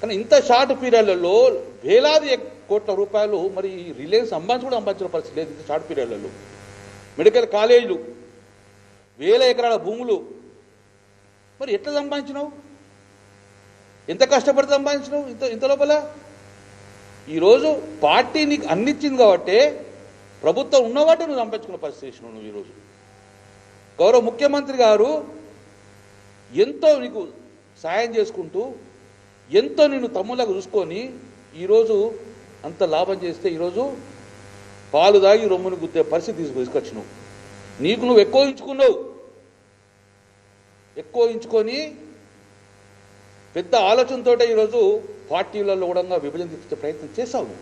[SPEAKER 2] కానీ ఇంత షార్ట్ పీరియడ్లలో వేలాది కోట్ల రూపాయలు మరి రిలయన్స్ సంపాదించి కూడా సంపాదించిన పరిస్థితి లేదు. ఇంత షార్ట్ పీరియడ్లలో మెడికల్ కాలేజీలు, 1000 ఎకరాల భూములు, మరి ఎట్లా సంపాదించినావు? ఎంత కష్టపడి సంపాదించినావు ఇంత లోపల? ఈరోజు పార్టీ నీకు అన్నిచ్చింది కాబట్టి, ప్రభుత్వం ఉన్నవాటి నువ్వు సంపాదించుకున్న పరిస్థితి చేసినావు. నువ్వు ఈరోజు గౌరవ ముఖ్యమంత్రి గారు ఎంతో నీకు సాయం చేసుకుంటూ, ఎంతో నిన్ను తమ్ముళ్ళగా చూసుకొని ఈరోజు అంత లాభం చేస్తే, ఈరోజు పాలు దాగి రొమ్మును గుద్దే పరిస్థితి తీసుకొచ్చినావు. నీకు నువ్వు ఎక్కువ ఎంచుకొని పెద్ద ఆలోచనతో ఈరోజు పార్టీలలో కూడా విభజన తీసుకొచ్చే ప్రయత్నం చేశావు.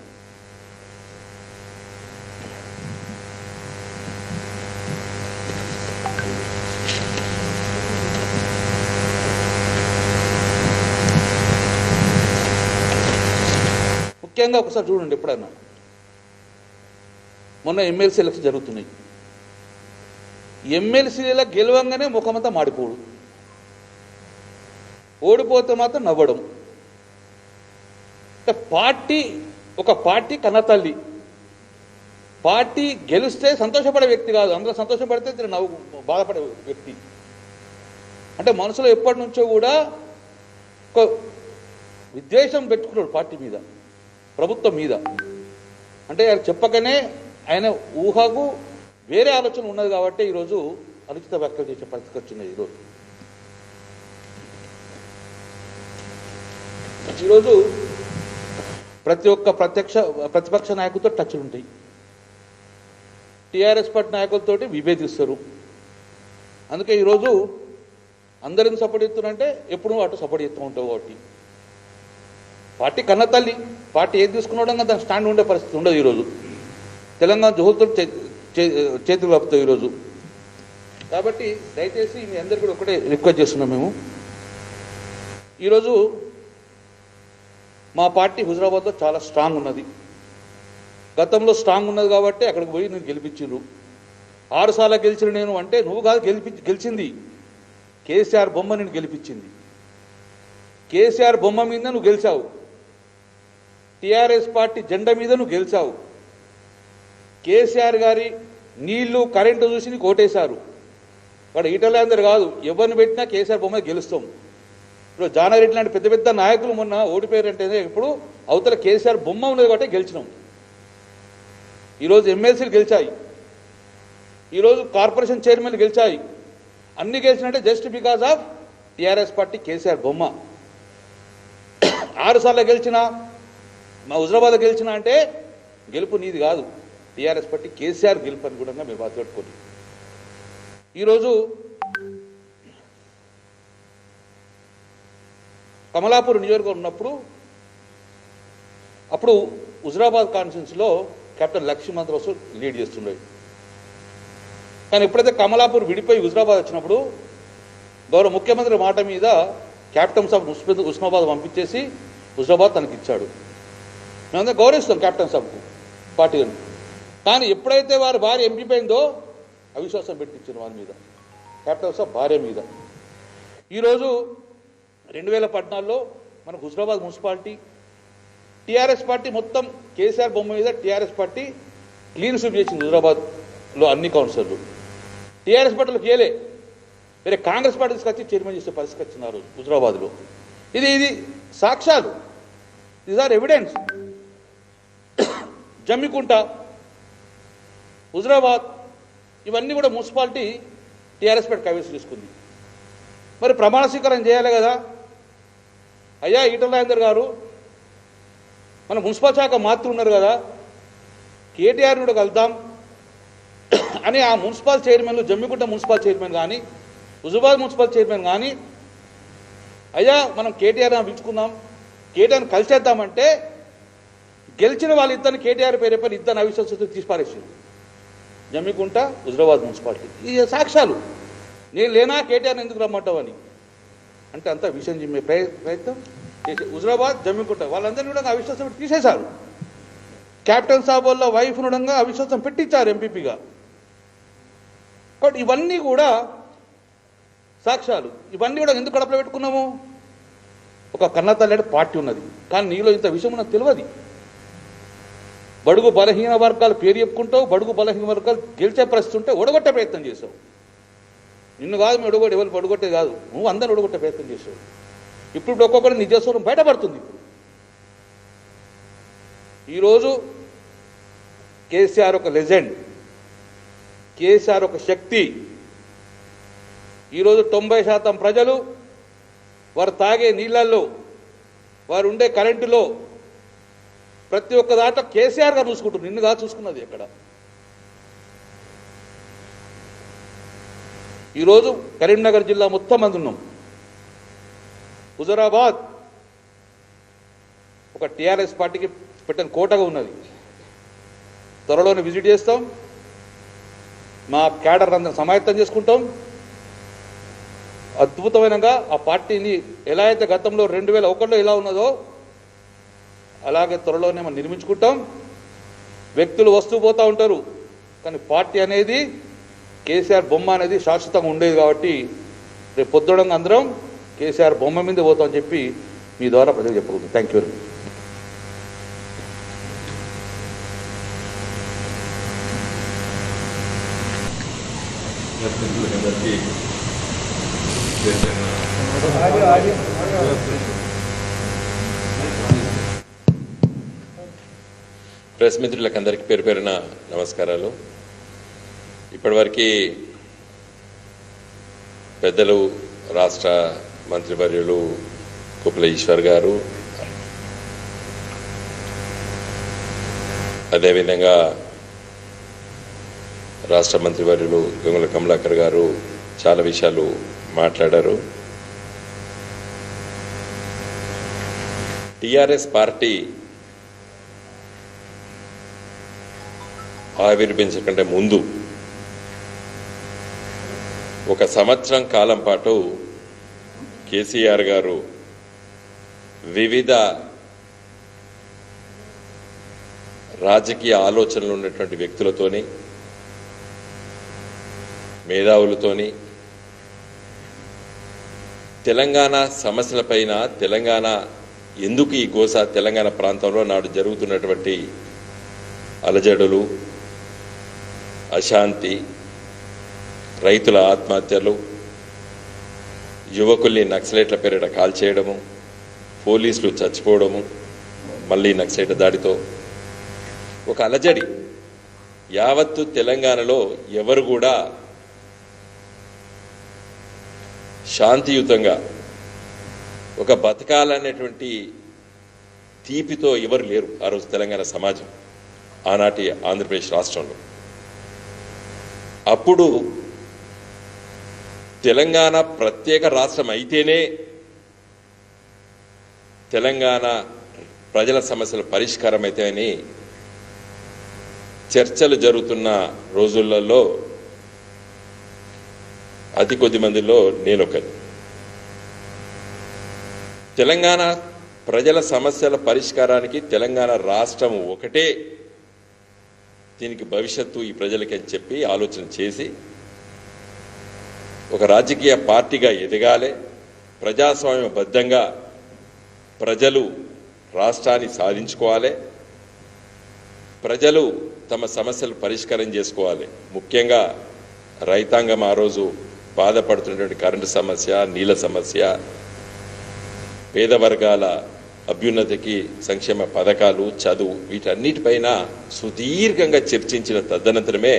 [SPEAKER 2] ముఖ్యంగా ఒకసారి చూడండి, ఎప్పుడన్నా మొన్న ఎమ్మెల్సీ ఎలక్షన్ జరుగుతున్నాయి. ఎమ్మెల్సీల గెలవంగానే ముఖమంతా మాడిపోడు, ఓడిపోతే మాత్రం నవ్వడం. ఒక పార్టీ కన్నతల్లి. పార్టీ గెలిస్తే సంతోషపడే వ్యక్తి కాదు, అందరూ సంతోషపడితే బాధపడే వ్యక్తి. అంటే మనసులో ఎప్పటి నుంచో కూడా ఒక విద్వేషం పెట్టుకున్నాడు పార్టీ మీద, ప్రభుత్వం మీద. అంటే ఆయన చెప్పకనే ఆయన ఊహకు వేరే ఆలోచన ఉన్నది కాబట్టి ఈరోజు అనుచిత వ్యాఖ్యలు చేసే పరిస్థితి వచ్చింది. ఈరోజు ప్రతి ఒక్క ప్రతిపక్ష నాయకులతో టచ్లు ఉంటాయి. టీఆర్ఎస్ పార్టీ నాయకులతోటి విభేదిస్తారు. అందుకే ఈరోజు అందరిని సపోర్ట్ చేస్తున్నారంటే ఎప్పుడు అటు సపోర్ట్ చేస్తూ ఉంటావు కాబట్టి పార్టీ కన్న తల్లి పార్టీ ఏది తీసుకున్నాడో దాని స్టాండ్ ఉండే పరిస్థితి ఉండదు ఈరోజు తెలంగాణ జోహులతో చేతులు కలుపుతాయి ఈరోజు కాబట్టి దయచేసి మీ అందరికీ కూడా ఒకటే రిక్వెస్ట్ చేస్తున్నాం మేము ఈరోజు మా పార్టీ హుజరాబాద్లో చాలా స్ట్రాంగ్ ఉన్నది గతంలో స్ట్రాంగ్ ఉన్నది కాబట్టి అక్కడికి పోయి నేను గెలిపించిండ్రు 6 సార్లు గెలిచిన నేను అంటే నువ్వు కాదు గెలిచింది కేసీఆర్ బొమ్మ నేను గెలిపించింది కేసీఆర్ బొమ్మ మీద నువ్వు గెలిచావు టీఆర్ఎస్ పార్టీ జెండా మీద నువ్వు గెలిచావు కేసీఆర్ గారి నీళ్లు కరెంటు చూసి నీకు ఓటేశారు వాడు ఈటలందరూ కాదు ఎవరిని పెట్టినా కేసీఆర్ బొమ్మ గెలుస్తాం ఇప్పుడు జానారెడ్డి లాంటి పెద్ద పెద్ద నాయకులు మొన్న ఓడిపోయారంటే ఇప్పుడు అవతల కేసీఆర్ బొమ్మ ఉన్నది కాబట్టి గెలిచినాం ఈరోజు ఎమ్మెల్సీలు గెలిచాయి ఈరోజు కార్పొరేషన్ చైర్మన్లు గెలిచాయి అన్ని గెలిచినట్టే just because of TRS party KCR బొమ్మ 6 సార్లు గెలిచిన మా హుజరాబాద్ గెలిచిన అంటే గెలుపు నీది కాదు టీఆర్ఎస్ పార్టీ కేసీఆర్ గెలుపు అని కూడా మీరు బాధపెట్టుకోండి ఈరోజు కమలాపూర్ నియోజకవర్గం ఉన్నప్పుడు అప్పుడు హుజరాబాద్ కాన్స్టిట్యున్సీలో కెప్టెన్ లక్ష్మీమంత్రవసు లీడ్ చేస్తుండే కానీ ఎప్పుడైతే కమలాపూర్ విడిపోయి హుజరాబాద్ వచ్చినప్పుడు గౌరవ ముఖ్యమంత్రి మాట మీద క్యాప్టెన్ సాబ్ ఉస్మాబాద్ పంపించేసి హుజరాబాద్ తనకి ఇచ్చాడు మేమంతా గౌరవిస్తాం క్యాప్టెన్ సాబ్కు పార్టీని కానీ ఎప్పుడైతే వారి భార్య ఎంపీ పోయిందో అవిశ్వాసం పెట్టించారు వారి మీద క్యాప్టెన్ సాబ్ భార్య మీద ఈరోజు 2014లో మన హుజరాబాద్ మున్సిపాలిటీ టీఆర్ఎస్ పార్టీ మొత్తం కేసీఆర్ బొమ్మ మీద టీఆర్ఎస్ పార్టీ క్లీన్ స్వీప్ చేసింది హుజరాబాద్లో అన్ని కౌన్సిలర్లు టీఆర్ఎస్ పార్టీలో చేయలే వేరే కాంగ్రెస్ పార్టీ తీసుకొచ్చి చైర్మన్ చేసే పరిస్థితి వచ్చింది ఆ రోజు హుజరాబాద్లో ఇది సాక్ష్యాలు these are evidence Jammikunta Huzurabad ఇవన్నీ కూడా మున్సిపాలిటీ టీఆర్ఎస్ పార్టీ కైవసం చేసుకుంది మరి ప్రమాణ స్వీకారం చేయాలి కదా అయ్యా ఈటల రాజేందర్ గారు మన మున్సిపల్ శాఖ మాత్రం ఉన్నారు కదా కేటీఆర్ని కూడా కలుద్దాం అని ఆ మున్సిపల్ చైర్మన్లు జమ్మికుంట మున్సిపల్ చైర్మన్ కానీ హుజరాబాద్ మున్సిపల్ చైర్మన్ కానీ అయ్యా మనం కేటీఆర్ పిలుచుకుందాం కేటీఆర్ని కలిసేద్దామంటే గెలిచిన వాళ్ళు ఇద్దరిని కేటీఆర్ పేరు ఇద్దరిని అవిశ్వాసంతో తీసిపారేసింది జమ్మికుంట హుజరాబాద్ మున్సిపాలిటీ ఈ సాక్ష్యాలు నేను లేనా కేటీఆర్ని ఎందుకు రమ్మంటావని అంటే అంతా విషయం చెప్పే ప్రయత్నం చేసే హుజరాబాద్ జమ్మికుంట వాళ్ళందరినీ కూడా అవిశ్వాసం పెట్టి తీసేశారు క్యాప్టెన్ సాబ్ వాళ్ళ వైఫ్ కూడా అవిశ్వాసం పెట్టించారు ఎంపీపీగా కాబట్టి ఇవన్నీ కూడా సాక్ష్యాలు ఇవన్నీ కూడా ఎందుకు కడపలో పెట్టుకున్నాము ఒక కన్నతల్లి పార్టీ ఉన్నది కానీ నీలో ఇంత విషయం నాకు తెలియదు బడుగు బలహీన వర్గాలు పేరు చెప్పుకుంటావు బడుగు బలహీన వర్గాలు గెలిచే పరిస్థితి ఉంటే ఒడగొట్టే ప్రయత్నం చేసావు నిన్ను కాదు మేము ఎవరు ఒడగొట్టేది కాదు నువ్వు అందరిని ఒడగొట్టే ప్రయత్నం చేసావు ఇప్పుడు ఒక్కొక్కటి నిజస్వరం బయటపడుతుంది ఇప్పుడు ఈరోజు కేసీఆర్ ఒక లెజెండ్ కేసీఆర్ ఒక శక్తి ఈరోజు 90% ప్రజలు వారు తాగే నీళ్ళల్లో వారు ఉండే కరెంటులో ప్రతి ఒక్క దాంట్లో కేసీఆర్ గారు చూసుకుంటారు నిన్నుగా చూసుకున్నది ఎక్కడ ఈరోజు కరీంనగర్ జిల్లా మొత్తం మంది ఉన్నాం హుజరాబాద్ ఒక టీఆర్ఎస్ పార్టీకి పెట్టిన కోటగా ఉన్నది త్వరలోనే విజిట్ చేస్తాం మా క్యాడర్ అందరం సమాయత్తం చేసుకుంటాం అద్భుతమైనగా ఆ పార్టీని ఎలా అయితే గతంలో 2001లో ఎలా ఉన్నదో అలాగే త్వరలోనే మనం నిర్మించుకుంటాం వ్యక్తులు వస్తూ పోతూ ఉంటారు కానీ పార్టీ అనేది కేసీఆర్ బొమ్మ అనేది శాశ్వతంగా ఉండేది కాబట్టి రేపు పొద్దుడంగా అందరం కేసీఆర్ బొమ్మ మీద పోతామని చెప్పి మీ ద్వారా ప్రజలు చెప్పకూడదు థ్యాంక్ యూ
[SPEAKER 3] ప్రెస్ మిత్రులకు అందరికీ పేరు పేరున నమస్కారాలు. ఇప్పటివరకు పెద్దలు రాష్ట్ర మంత్రివర్యులు కుప్పల ఈశ్వర్ గారు, అదేవిధంగా రాష్ట్ర మంత్రివర్యులు గంగుల కమలాకర్ గారు చాలా విషయాలు మాట్లాడారు. టిఆర్ఎస్ పార్టీ ఆవిర్భించకంటే ముందు ఒక సంవత్సరం కాలం పాటు కేసీఆర్ గారు వివిధ రాజకీయ ఆలోచనలు ఉన్నటువంటి వ్యక్తులతోని, మేధావులతోని తెలంగాణ సమస్యలపైన, తెలంగాణ ఎందుకు ఈ గోస, తెలంగాణ ప్రాంతంలో నాడు జరుగుతున్నటువంటి అలజడులు, అశాంతి, రైతుల ఆత్మహత్యలు, యువకుల్ని నక్సలైట్ల పేరిట కాల్చేయడము, పోలీసులు చచ్చిపోవడము, మళ్ళీ నక్సలైట్ల దాడితో ఒక అలజడి యావత్తు తెలంగాణలో ఎవరు కూడా శాంతియుతంగా ఒక బతకాలనేటువంటి తీపితో ఎవరు లేరు ఆ రోజు తెలంగాణ సమాజం, ఆనాటి ఆంధ్రప్రదేశ్ రాష్ట్రంలో. అప్పుడు తెలంగాణ ప్రత్యేక రాష్ట్రం అయితేనే తెలంగాణ ప్రజల సమస్యల పరిష్కారం అయితేనే చర్చలు జరుగుతున్న రోజులలో అతి కొద్ది మందిలో నేనొకరు. తెలంగాణ ప్రజల సమస్యల పరిష్కారానికి తెలంగాణ రాష్ట్రం ఒకటే దీనికి భవిష్యత్తు ఈ ప్రజలకి అని చెప్పి ఆలోచన చేసి ఒక రాజకీయ పార్టీగా ఎదగాలి, ప్రజాస్వామ్యబద్ధంగా ప్రజలు రాష్ట్రాన్ని సాధించుకోవాలి, ప్రజలు తమ సమస్యలు పరిష్కారం చేసుకోవాలి. ముఖ్యంగా రైతాంగం ఆ రోజు బాధపడుతున్నటువంటి కరెంటు సమస్య, నీళ్ళ సమస్య, పేద వర్గాల అభ్యున్నతికి సంక్షేమ పథకాలు, చదువు, వీటన్నిటిపైన సుదీర్ఘంగా చర్చించిన తదనంతరమే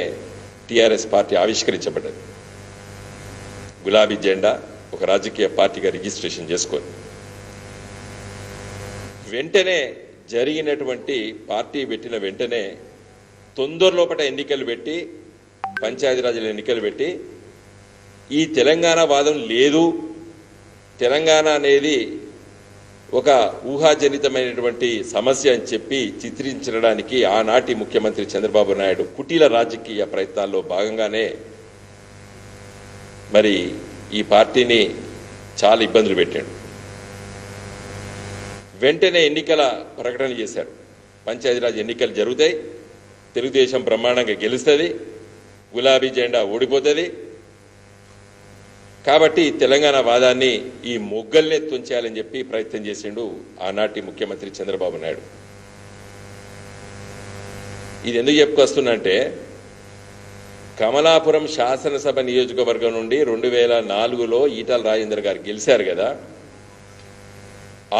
[SPEAKER 3] టిఆర్ఎస్ పార్టీ ఆవిష్కరించబడ్డది. గులాబీ జెండా ఒక రాజకీయ పార్టీగా రిజిస్ట్రేషన్ చేసుకొని వెంటనే జరిగినటువంటి పార్టీ పెట్టిన వెంటనే తొందరలోపట ఎన్నికలు పెట్టి, పంచాయతీరాజ్ ఎన్నికలు పెట్టి ఈ తెలంగాణ వాదం లేదు, తెలంగాణ అనేది ఒక ఊహాజనితమైనటువంటి సమస్య అని చెప్పి చిత్రించడానికి ఆనాటి ముఖ్యమంత్రి చంద్రబాబు నాయుడు కుటీల రాజకీయ ప్రయత్నాల్లో భాగంగానే మరి ఈ పార్టీని చాలా ఇబ్బందులు పెట్టాడు. వెంటనే ఎన్నికల ప్రకటన చేశారు. పంచాయతీరాజ్ ఎన్నికలు జరుగుతాయి, తెలుగుదేశం బ్రహ్మాండంగా గెలుస్తుంది, గులాబీ జెండా ఓడిపోతుంది, కాబట్టి తెలంగాణ వాదాన్ని ఈ మొగ్గల్నే తుంచేయాలని చెప్పి ప్రయత్నం చేసిండు ఆనాటి ముఖ్యమంత్రి చంద్రబాబు నాయుడు. ఇది ఎందుకు చెప్పుకొస్తున్నంటే, కమలాపురం శాసనసభ నియోజకవర్గం నుండి 2004లో ఈటల రాజేందర్ గారు గెలిచారు కదా,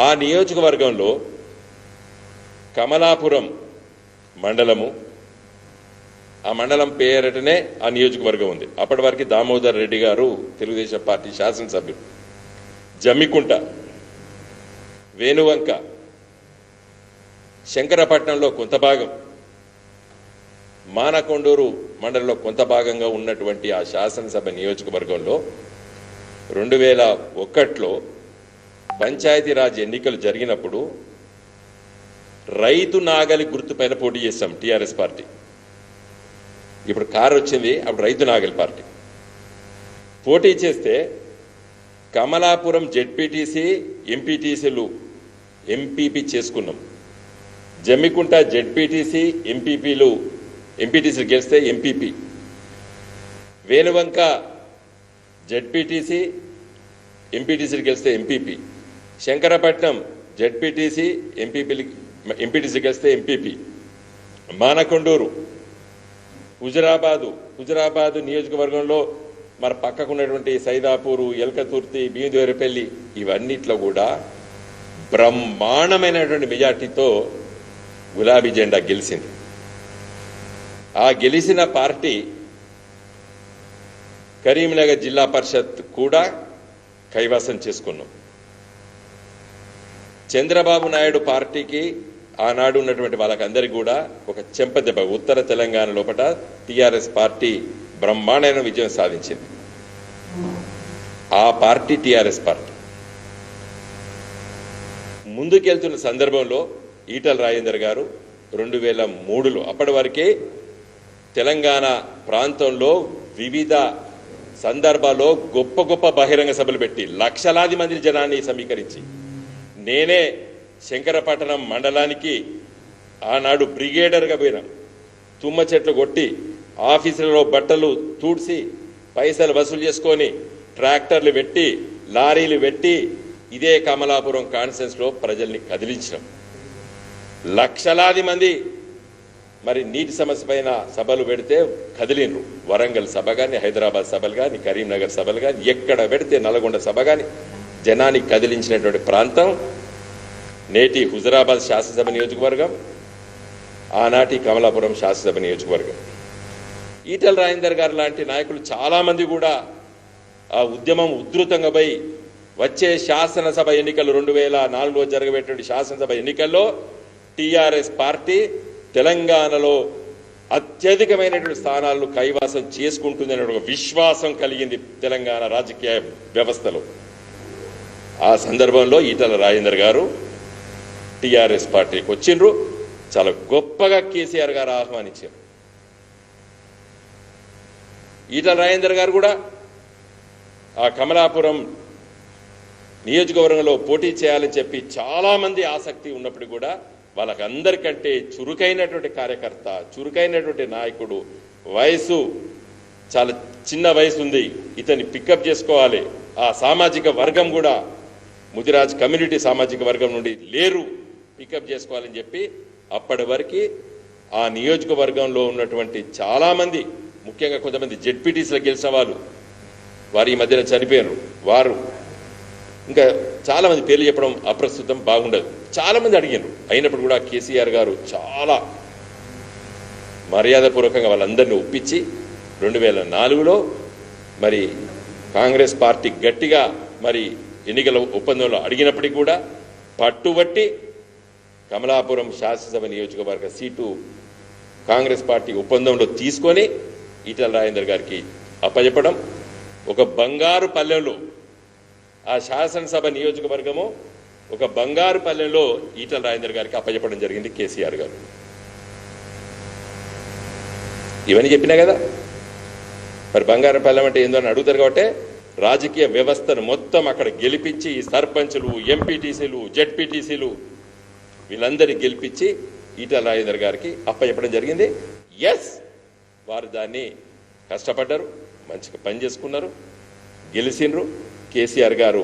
[SPEAKER 3] ఆ నియోజకవర్గంలో కమలాపురం మండలము, ఆ మండలం పేరటనే ఆ నియోజకవర్గం ఉంది. అప్పటి వరకు దామోదర్ రెడ్డి గారు తెలుగుదేశం పార్టీ శాసనసభ్యులు. జమ్మికుంట, వేణువంక, శంకరపట్నంలో కొంత భాగం, మానకొండూరు మండలంలో కొంత భాగంగా ఉన్నటువంటి ఆ శాసనసభ నియోజకవర్గంలో 2001లో పంచాయతీరాజ్ ఎన్నికలు జరిగినప్పుడు రైతు నాగలి గుర్తుపైన పోటీ చేశాం టిఆర్ఎస్ పార్టీ. ఇప్పుడు కారు వచ్చింది, అప్పుడు రైతు నాగలి పార్టీ పోటీ చేస్తే కమలాపురం జెడ్పీటీసీ, ఎంపీటీసీలు ఎంపీపీ చేసుకున్నాం. జమ్మికుంట జెడ్పీటీసీ, ఎంపీటీసీలు గెలిస్తే ఎంపీపీ, వేణువంక జెడ్పీటీసీ, ఎంపీటీసీలు గెలిస్తే ఎంపీపీ, శంకరపట్నం జెడ్పీటీసీ, ఎంపీటీసీ గెలిస్తే ఎంపీపీ, మానకొండూరు, హుజురాబాదు నియోజకవర్గంలో మరి పక్కకున్నటువంటి సైదాపూరు, ఎల్కతుర్తి, భీమదేవరపల్లి, ఇవన్నిట్లో కూడా బ్రహ్మాండమైనటువంటి మెజార్టీతో గులాబీ జెండా గెలిచింది. ఆ గెలిచిన పార్టీ కరీంనగర్ జిల్లా పరిషత్ కూడా కైవసం చేసుకున్నాం. చంద్రబాబు నాయుడు పార్టీకి ఆనాడు ఉన్నటువంటి వాళ్ళకందరికీ కూడా ఒక చెంపదెబ్బ. ఉత్తర తెలంగాణ లోపల టిఆర్ఎస్ పార్టీ బ్రహ్మాండమైన విజయం సాధించింది. ఆ పార్టీ టిఆర్ఎస్ పార్టీ ముందుకెళ్తున్న సందర్భంలో ఈటల రాజేందర్ గారు 2003లో అప్పటి వరకే తెలంగాణ ప్రాంతంలో వివిధ సందర్భాల్లో గొప్ప గొప్ప బహిరంగ సభలు పెట్టి లక్షలాది మంది జనాన్ని సమీకరించి నేనే శంకరపట్టణం మండలానికి ఆనాడు బ్రిగేడర్గా పోయినా తుమ్మ చెట్లు కొట్టి ఆఫీసులలో బట్టలు తూడ్చి పైసలు వసూలు చేసుకొని ట్రాక్టర్లు పెట్టి లారీలు పెట్టి ఇదే కమలాపురం కాన్ఫరెన్స్లో ప్రజల్ని కదిలించడం లక్షలాది మంది మరి నీటి సమస్య పైన సభలు పెడితే కదిలినరు వరంగల్ సభ కానీ హైదరాబాద్ సభలు కానీ కరీంనగర్ సభలు కానీ ఎక్కడ పెడితే నల్గొండ సభ కానీ జనాన్ని కదిలించినటువంటి ప్రాంతం నేటి హుజరాబాద్ శాసనసభ నియోజకవర్గం ఆనాటి కమలాపురం శాసనసభ నియోజకవర్గం ఈటల రాజేందర్ గారు లాంటి నాయకులు చాలామంది కూడా ఆ ఉద్యమం ఉధృతంగా పోయి వచ్చే శాసనసభ ఎన్నికలు 2004లో జరగబెట్టిన శాసనసభ ఎన్నికల్లో టిఆర్ఎస్ పార్టీ తెలంగాణలో అత్యధికమైనటువంటి స్థానాలను కైవాసం చేసుకుంటుందనే ఒక విశ్వాసం కలిగింది తెలంగాణ రాజకీయ వ్యవస్థలో. ఆ సందర్భంలో ఈటల రాజేందర్ గారు టిఆర్ఎస్ పార్టీకి వచ్చిండ్రు. చాలా గొప్పగా కేసీఆర్ గారు ఆహ్వానించారు. ఈటల రాజేందర్ గారు కూడా ఆ కమలాపురం నియోజకవర్గంలో పోటీ చేయాలని చెప్పి చాలామంది ఆసక్తి ఉన్నప్పుడు కూడా వాళ్ళకందరికంటే చురుకైనటువంటి కార్యకర్త, చురుకైనటువంటి నాయకుడు, వయసు చాలా చిన్న వయసు ఉంది, ఇతన్ని పికప్ చేసుకోవాలి, ఆ సామాజిక వర్గం కూడా ముదిరాజ్ కమ్యూనిటీ సామాజిక వర్గం నుండి లేరు, పికప్ చేసుకోవాలని చెప్పి అప్పటి వరకు ఆ నియోజకవర్గంలో ఉన్నటువంటి చాలామంది, ముఖ్యంగా కొంతమంది జెడ్పీటీసీలో గెలిచిన వాళ్ళు, వారు ఈ మధ్యన చనిపోయారు, వారు ఇంకా చాలామంది పేర్లు చెప్పడం అప్రస్తుతం, బాగుండదు. చాలామంది అడిగారు. అయినప్పుడు కూడా కేసీఆర్ గారు చాలా మర్యాదపూర్వకంగా వాళ్ళందరినీ ఒప్పించి 2004లో మరి కాంగ్రెస్ పార్టీ గట్టిగా మరి ఎన్నికల ఒప్పందంలో అడిగినప్పటికీ కూడా పట్టుబట్టి కమలాపురం శాసనసభ నియోజకవర్గ సీటు కాంగ్రెస్ పార్టీ ఒప్పందంలో తీసుకొని ఈటల రాజేందర్ గారికి అప్పచెప్పడం, ఒక బంగారు పల్లెంలో ఆ శాసనసభ నియోజకవర్గము ఒక బంగారు పల్లెంలో ఈటల రాజేందర్ గారికి అప్పచెప్పడం జరిగింది కేసీఆర్ గారు. ఇవన్నీ చెప్పినా కదా. మరి బంగారు పల్లెం అంటే ఏందో అని అడుగుతారు కాబట్టి రాజకీయ వ్యవస్థను మొత్తం అక్కడ గెలిపించి సర్పంచులు, ఎంపీటీసీలు, జెడ్పీటీసీలు వీళ్ళందరినీ గెలిపించి ఈటల రాజేందర్ గారికి అప్పచెప్పడం జరిగింది. ఎస్, వారు దాన్ని కష్టపడ్డారు, మంచిగా పని చేసుకున్నారు, గెలిచిండ్రు. కేసీఆర్ గారు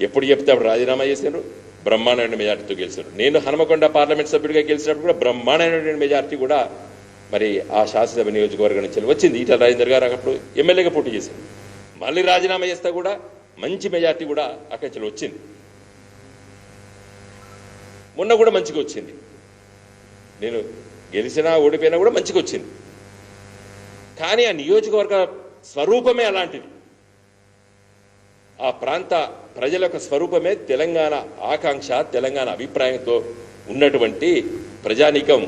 [SPEAKER 3] ఎప్పుడు చెప్తే అప్పుడు రాజీనామా చేసిండ్రు, బ్రహ్మాండమైన మెజార్టీతో గెలిచారు. నేను హనుమకొండ పార్లమెంట్ సభ్యుడిగా గెలిచినప్పుడు కూడా బ్రహ్మాండమైన మెజార్టీ కూడా మరి ఆ శాసనసభ నియోజకవర్గం నుంచి వచ్చింది. ఈటల రాజేందర్ గారు అప్పుడు ఎమ్మెల్యేగా పోటీ చేశారు. మళ్ళీ రాజీనామా చేస్తే కూడా మంచి మెజార్టీ కూడా అక్కడి నుంచి వచ్చింది. మొన్న కూడా మంచిగా వచ్చింది. నేను గెలిచినా ఓడిపోయినా కూడా మంచిగా వచ్చింది. కానీ ఆ నియోజకవర్గ స్వరూపమే అలాంటిది. ఆ ప్రాంత ప్రజల యొక్క స్వరూపమే తెలంగాణ ఆకాంక్ష, తెలంగాణ అభిప్రాయంతో ఉన్నటువంటి ప్రజానీకం.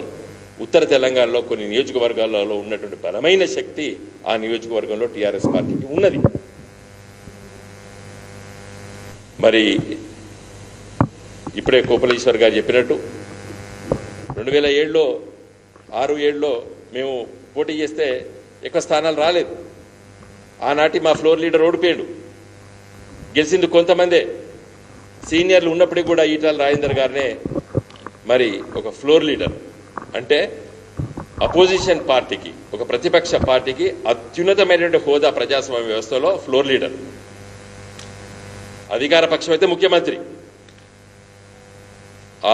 [SPEAKER 3] ఉత్తర తెలంగాణలో కొన్ని నియోజకవర్గాలలో ఉన్నటువంటి బలమైన శక్తి ఆ నియోజకవర్గంలో టీఆర్ఎస్ పార్టీకి ఉన్నది. మరి ఇప్పుడే కోపలేశ్వర్ గారు చెప్పినట్టు 2007లో 6-7లో మేము పోటీ చేస్తే ఎక్కువ స్థానాలు రాలేదు. ఆనాటి మా ఫ్లోర్ లీడర్ ఓడిపోయాడు. గెలిచింది కొంతమందే. సీనియర్లు ఉన్నప్పటికీ కూడా ఈటల రాజేందర్ గారినే మరి ఒక ఫ్లోర్ లీడర్ అంటే అపోజిషన్ పార్టీకి, ఒక ప్రతిపక్ష పార్టీకి అత్యున్నతమైనటువంటి హోదా ప్రజాస్వామ్య వ్యవస్థలో ఫ్లోర్ లీడర్. అధికార పక్షం అయితే ముఖ్యమంత్రి.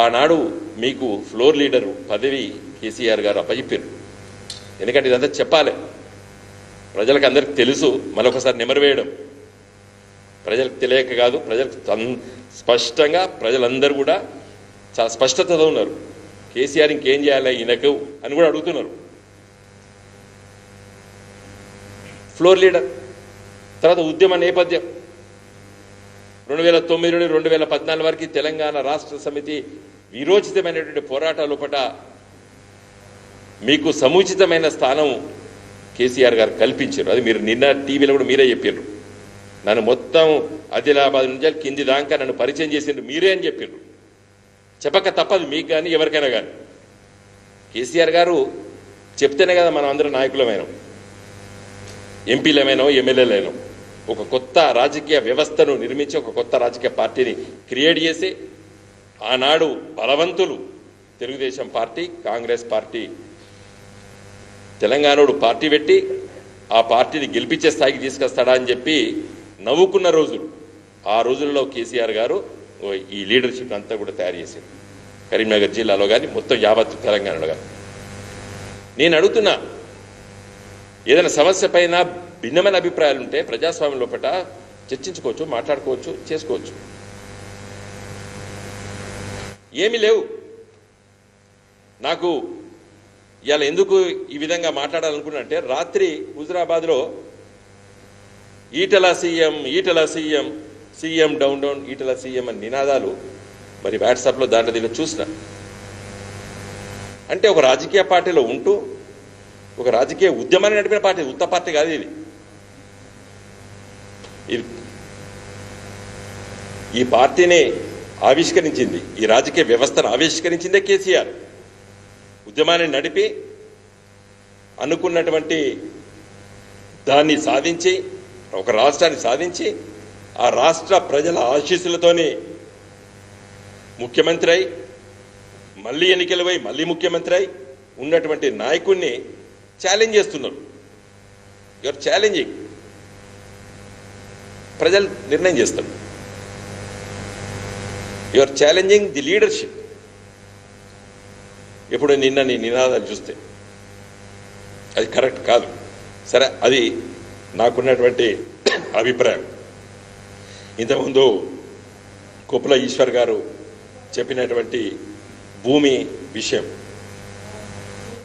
[SPEAKER 3] ఆనాడు మీకు ఫ్లోర్ లీడరు పదవి కేసీఆర్ గారు అప్పచెప్పారు. ఎందుకంటే ఇదంతా చెప్పాలి, ప్రజలకు అందరికి తెలుసు. మరొకసారి నెమరువేయడం ప్రజలకు తెలియక కాదు, ప్రజలకు స్పష్టంగా ప్రజలందరూ కూడా చాలా స్పష్టతతో ఉన్నారు. కేసీఆర్ ఇంకేం చేయాలి ఈయనకు అని కూడా అడుగుతున్నారు. ఫ్లోర్ లీడర్ తర్వాత ఉద్యమ నేపథ్యం 2009 నుండి 2014 వరకు తెలంగాణ రాష్ట్ర సమితి విరోచితమైనటువంటి పోరాటాల లోపల మీకు సముచితమైన స్థానం కేసీఆర్ గారు కల్పించారు. అది మీరు నిన్న టీవీలో కూడా మీరే చెప్పారు. నన్ను మొత్తం ఆదిలాబాద్ నుంచి కింది దాకా నన్ను పరిచయం చేసిండ్రు మీరే అని చెప్పిండ్రు. చెప్పక తప్పదు మీకు కానీ ఎవరికైనా కానీ. కేసీఆర్ గారు చెప్తేనే కదా మనం అందరం నాయకులమైనాం, ఎంపీలమైనాం, ఎమ్మెల్యేలైనాం. ఒక కొత్త రాజకీయ వ్యవస్థను నిర్మించి ఒక కొత్త రాజకీయ పార్టీని క్రియేట్ చేసి ఆనాడు బలవంతులు తెలుగుదేశం పార్టీ, కాంగ్రెస్ పార్టీ తెలంగాణోడు పార్టీ పెట్టి ఆ పార్టీని గెలిపించే స్థాయికి తీసుకొస్తాడా అని చెప్పి నవ్వుకున్న రోజులు. ఆ రోజుల్లో కేసీఆర్ గారు ఈ లీడర్షిప్ అంతా కూడా తయారు చేసింది కరీంనగర్ జిల్లాలో కానీ మొత్తం యావత్ తెలంగాణలో కానీ. నేను అడుగుతున్నా, ఏదైనా సమస్య పైన భిన్నమైన అభిప్రాయాలు ఉంటే ప్రజాస్వామ్యం లోపల చర్చించుకోవచ్చు, మాట్లాడుకోవచ్చు, చేసుకోవచ్చు. ఏమీ లేవు. నాకు ఇవాళ ఎందుకు ఈ విధంగా మాట్లాడాలనుకున్నానంటే, రాత్రి హుజురాబాద్లో Etela CM, Etela CM, CM down down, Etela CM అని నినాదాలు మరి వాట్సాప్లో దాంట్లో దీనిలో చూసిన. అంటే ఒక రాజకీయ పార్టీలో ఉంటూ ఒక రాజకీయ ఉద్యమాన్ని నడిపిన పార్టీ, ఉత్త పార్టీ కాదు ఇది. ఈ పార్టీని ఆవిష్కరించింది, ఈ రాజకీయ వ్యవస్థను ఆవిష్కరించిందే కేసీఆర్. ఉద్యమాన్ని నడిపి అనుకున్నటువంటి దాన్ని సాధించి ఒక రాష్ట్రాన్ని సాధించి ఆ రాష్ట్ర ప్రజల ఆశీస్సులతోని ముఖ్యమంత్రి అయి మళ్ళీ ఎన్నికలు పోయి మళ్ళీ ముఖ్యమంత్రి అయి ఉన్నటువంటి నాయకుడిని ఛాలెంజ్ చేస్తున్నారు. Your challenging. ప్రజలు నిర్ణయం చేస్తారు. Your challenging the leadership. ఎప్పుడు నిన్న నీ నినాదాలు చూస్తే అది కరెక్ట్ కాదు. సరే, అది నాకున్నటువంటి అభిప్రాయం. ఇంతకుముందు కొప్పుల ఈశ్వర్ గారు చెప్పినటువంటి భూమి విషయం,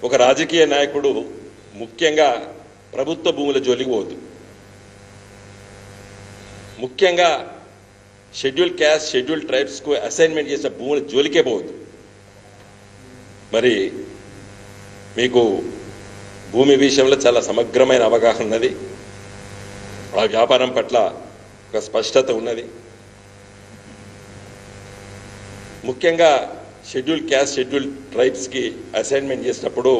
[SPEAKER 3] ఒక రాజకీయ నాయకుడు ముఖ్యంగా ప్రభుత్వ భూముల జోలికి పోవద్దు. ముఖ్యంగా షెడ్యూల్ క్యాస్ట్, షెడ్యూల్ ట్రైబ్స్కు అసైన్మెంట్ చేసిన భూముల జోలికే పోవద్దు. మరి మీకు భూమి విషయంలో చాలా సమగ్రమైన అవగాహన ఉన్నది. ఆ వ్యాపారం పట్ల ఒక స్పష్టత ఉన్నది. ముఖ్యంగా షెడ్యూల్ క్యాస్ట్, షెడ్యూల్ ట్రైబ్స్కి అసైన్మెంట్ చేసినప్పుడు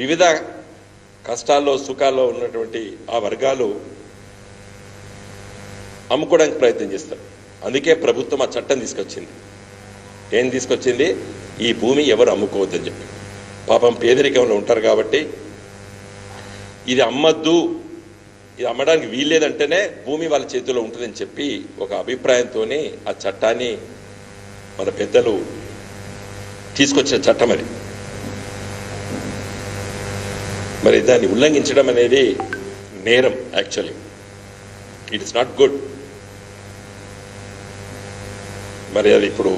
[SPEAKER 3] వివిధ కష్టాల్లో సుఖాల్లో ఉన్నటువంటి ఆ వర్గాలు అమ్ముకోవడానికి ప్రయత్నం చేస్తారు. అందుకే ప్రభుత్వం ఆ చట్టం తీసుకొచ్చింది. ఏం తీసుకొచ్చింది? ఈ భూమి ఎవరు అమ్ముకోవద్దని చెప్పి. పాపం పేదరికంలో ఉంటారు కాబట్టి ఇది అమ్మద్దు, ఇది అమ్మడానికి వీల్లేదంటేనే భూమి వాళ్ళ చేతిలో ఉంటుందని చెప్పి ఒక అభిప్రాయంతో ఆ చట్టాన్ని మన పెద్దలు తీసుకొచ్చిన చట్టం అది. మరి దాన్ని ఉల్లంఘించడం అనేది నేరం. Actually it is not good. మరి అది ఇప్పుడు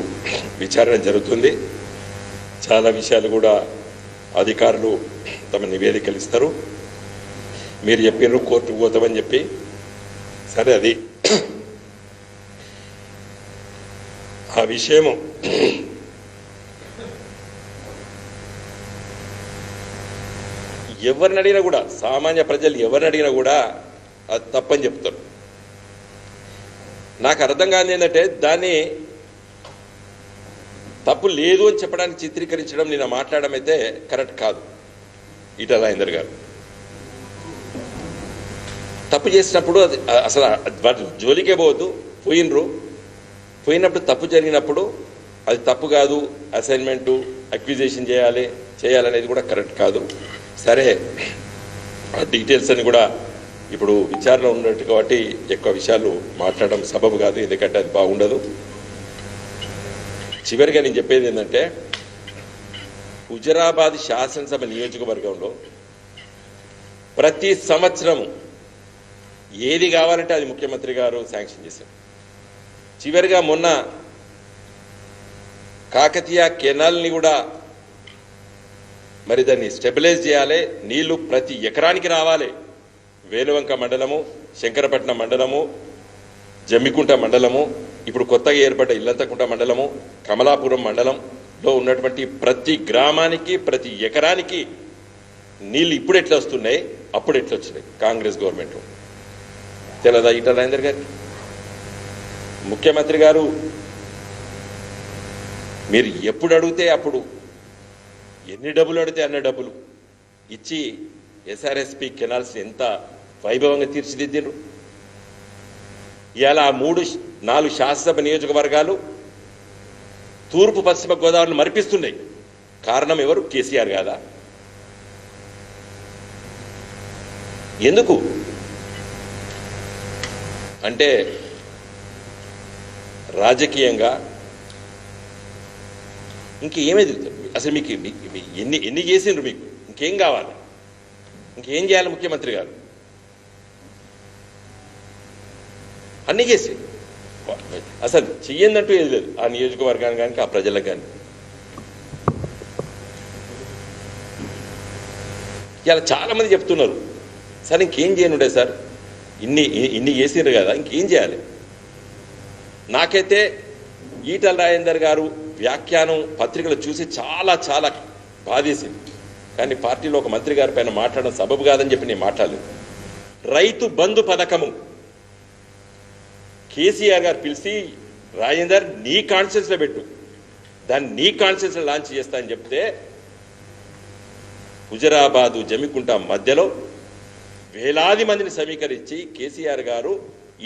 [SPEAKER 3] విచారణ జరుగుతుంది. చాలా విషయాలు కూడా అధికారులు తమ నివేదికలు ఇస్తారు. మీరు చెప్పినారు కోర్టుకు పోతామని చెప్పి. సరే, అది ఆ విషయము ఎవరిని అడిగినా కూడా, సామాన్య ప్రజలు ఎవరిని అడిగినా కూడా అది తప్పని చెప్తారు. నాకు అర్థం కాదు ఏంటంటే, దాన్ని తప్పు లేదు అని చెప్పడానికి చిత్రీకరించడం, నేను మాట్లాడడం అయితే కరెక్ట్ కాదు. ఈటల రాజేందర్ గారు తప్పు చేసినప్పుడు అది అసలు జోలికే పోవద్దు. పోయినప్పుడు తప్పు జరిగినప్పుడు అది తప్పు కాదు, అసైన్మెంటు అక్విజేషన్ చేయాలనేది కూడా కరెక్ట్ కాదు. సరే, ఆ డీటెయిల్స్ అని కూడా ఇప్పుడు విచారణ ఉన్నట్టు కాబట్టి ఎక్కువ విషయాలు మాట్లాడడం సబబు కాదు, ఎందుకంటే అది బాగుండదు. చివరిగా నేను చెప్పేది ఏంటంటే, హుజురాబాద్ శాసనసభ నియోజకవర్గంలో ప్రతి సంవత్సరం ఏది కావాలంటే అది ముఖ్యమంత్రి గారు శాంక్షన్ చేశారు. చివరిగా మొన్న కాకతీయ కెనాల్ని కూడా మరి దాన్ని స్టెబిలైజ్ చేయాలి, నీళ్లు ప్రతి ఎకరానికి రావాలి. వేలువంక మండలము, శంకరపట్నం మండలము, జమ్మికుంట మండలము, ఇప్పుడు కొత్తగా ఏర్పడ్డ ఇల్లంతకుంట మండలము, కమలాపురం మండలంలో ఉన్నటువంటి ప్రతి గ్రామానికి ప్రతి ఎకరానికి నీళ్ళు ఇప్పుడు ఎట్లా వస్తున్నాయి, అప్పుడు ఎట్లా వచ్చినాయి కాంగ్రెస్ గవర్నమెంట్. తెలదా ఈటల రాజేందర్ గారికి? ముఖ్యమంత్రి గారు మీరు ఎప్పుడు అడిగితే అప్పుడు, ఎన్ని డబ్బులు అడిగితే అన్న డబ్బులు ఇచ్చి ఎస్ఆర్ఎస్పి కెనాల్స్ ఎంత వైభవంగా తీర్చిదిద్దిండ్రు. ఇవాళ 3-4 శాసనసభ నియోజకవర్గాలు తూర్పు పశ్చిమ గోదావరిని మరిపిస్తున్నాయి. కారణం ఎవరు? కేసీఆర్ కాదా? ఎందుకు అంటే రాజకీయంగా ఇంకేమేది అసలు మీకు ఎన్ని చేసిండ్రు? మీకు ఇంకేం కావాలి? ఇంకేం చేయాలి ముఖ్యమంత్రి గారు? అన్నీ చేసి అసలు చెయ్యందంటూ ఏది లేదు ఆ నియోజకవర్గానికి కానీ ఆ ప్రజలకు కానీ. ఇలా చాలామంది చెప్తున్నారు, సార్ ఇంకేం చేయనుండే సార్, ఇన్ని చేసినారు కదా, ఇంకేం చేయాలి? నాకైతే ఈటల రాజేందర్ గారు వ్యాఖ్యానం పత్రికలు చూసి చాలా చాలా బాధేసింది. కానీ పార్టీలో ఒక మంత్రి గారి పైన మాట్లాడడం సబబు కాదని చెప్పి నేను మాట్లాడలేదు. రైతు బంధు పథకము కేసీఆర్ గారు పిలిచి, రాజేందర్ నీ కాన్స్టిట్యూన్సీలో పెట్టు, దాన్ని నీ కాన్స్టిట్యూన్సీలో లాంచ్ చేస్తా అని చెప్తే హుజరాబాదు జమికుంట మధ్యలో వేలాది మందిని సమీకరించి కేసీఆర్ గారు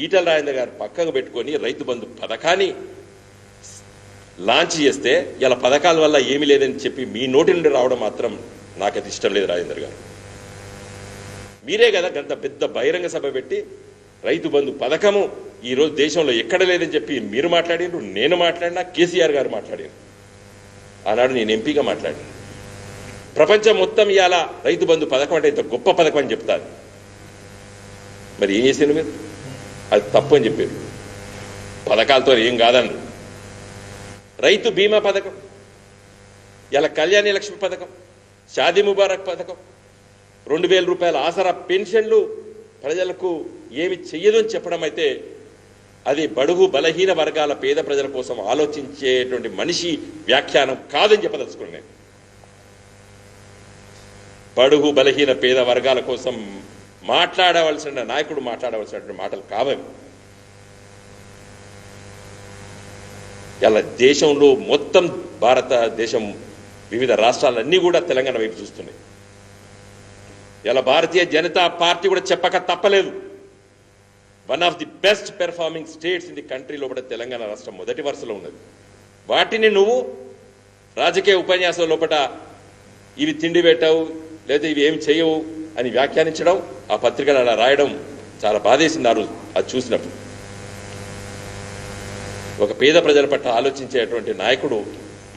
[SPEAKER 3] ఈటల రాజేందర్ గారు పక్కకు పెట్టుకొని రైతు బంధు పథకాన్ని లాంచ్ చేస్తే ఇలా పథకాల వల్ల ఏమీ లేదని చెప్పి మీ నోటి నుండి రావడం మాత్రం నాకైతే ఇష్టం లేదు. రాజేందర్ గారు మీరే కదా గంత పెద్ద బహిరంగ సభ పెట్టి రైతు బంధు పథకము ఈరోజు దేశంలో ఎక్కడ లేదని చెప్పి మీరు మాట్లాడినారు, నేను మాట్లాడినా, కేసీఆర్ గారు మాట్లాడారు. ఆనాడు నేను ఎంపీగా మాట్లాడాను. ప్రపంచం మొత్తం ఇవాళ రైతు బంధు పథకం అంటే ఇంత గొప్ప పథకం అని చెప్తారు. మరి ఏం చేశారు మీరు? అది తప్పు అని చెప్పారు. పథకాలతో ఏం కాదన్నారు. రైతు బీమా పథకం, ఇలా కళ్యాణి లక్ష్మి పథకం, షాదీ ముబారక్ పథకం, 2000 రూపాయల ఆసరా పెన్షన్లు ప్రజలకు ఏమి చెయ్యదు అని చెప్పడం అయితే అది బడుగు బలహీన వర్గాల పేద ప్రజల కోసం ఆలోచించేటువంటి మనిషి వ్యాఖ్యానం కాదని చెప్పదలుచుకున్నాను నేను. బడుగు బలహీన పేద వర్గాల కోసం మాట్లాడవలసిన నాయకుడు మాట్లాడవలసినటువంటి మాటలు కావాలి. ఇలా దేశంలో మొత్తం భారతదేశం వివిధ రాష్ట్రాలన్నీ కూడా తెలంగాణ వైపు చూస్తున్నాయి. ఇలా భారతీయ జనతా పార్టీ కూడా చెప్పక తప్పలేదు. One of the best performing states in the కంట్రీలో కూడా తెలంగాణ రాష్ట్రం మొదటి వరుసలో ఉన్నది. వాటిని నువ్వు రాజకీయ ఉపన్యాసం లోపల ఇవి తిండి పెట్టావు లేదా ఇవి ఏమి చేయవు అని వ్యాఖ్యానించడం, ఆ పత్రికలు అలా రాయడం చాలా బాధేసింది అది చూసినప్పుడు. ఒక పేద ప్రజల పట్ల ఆలోచించేటువంటి నాయకుడు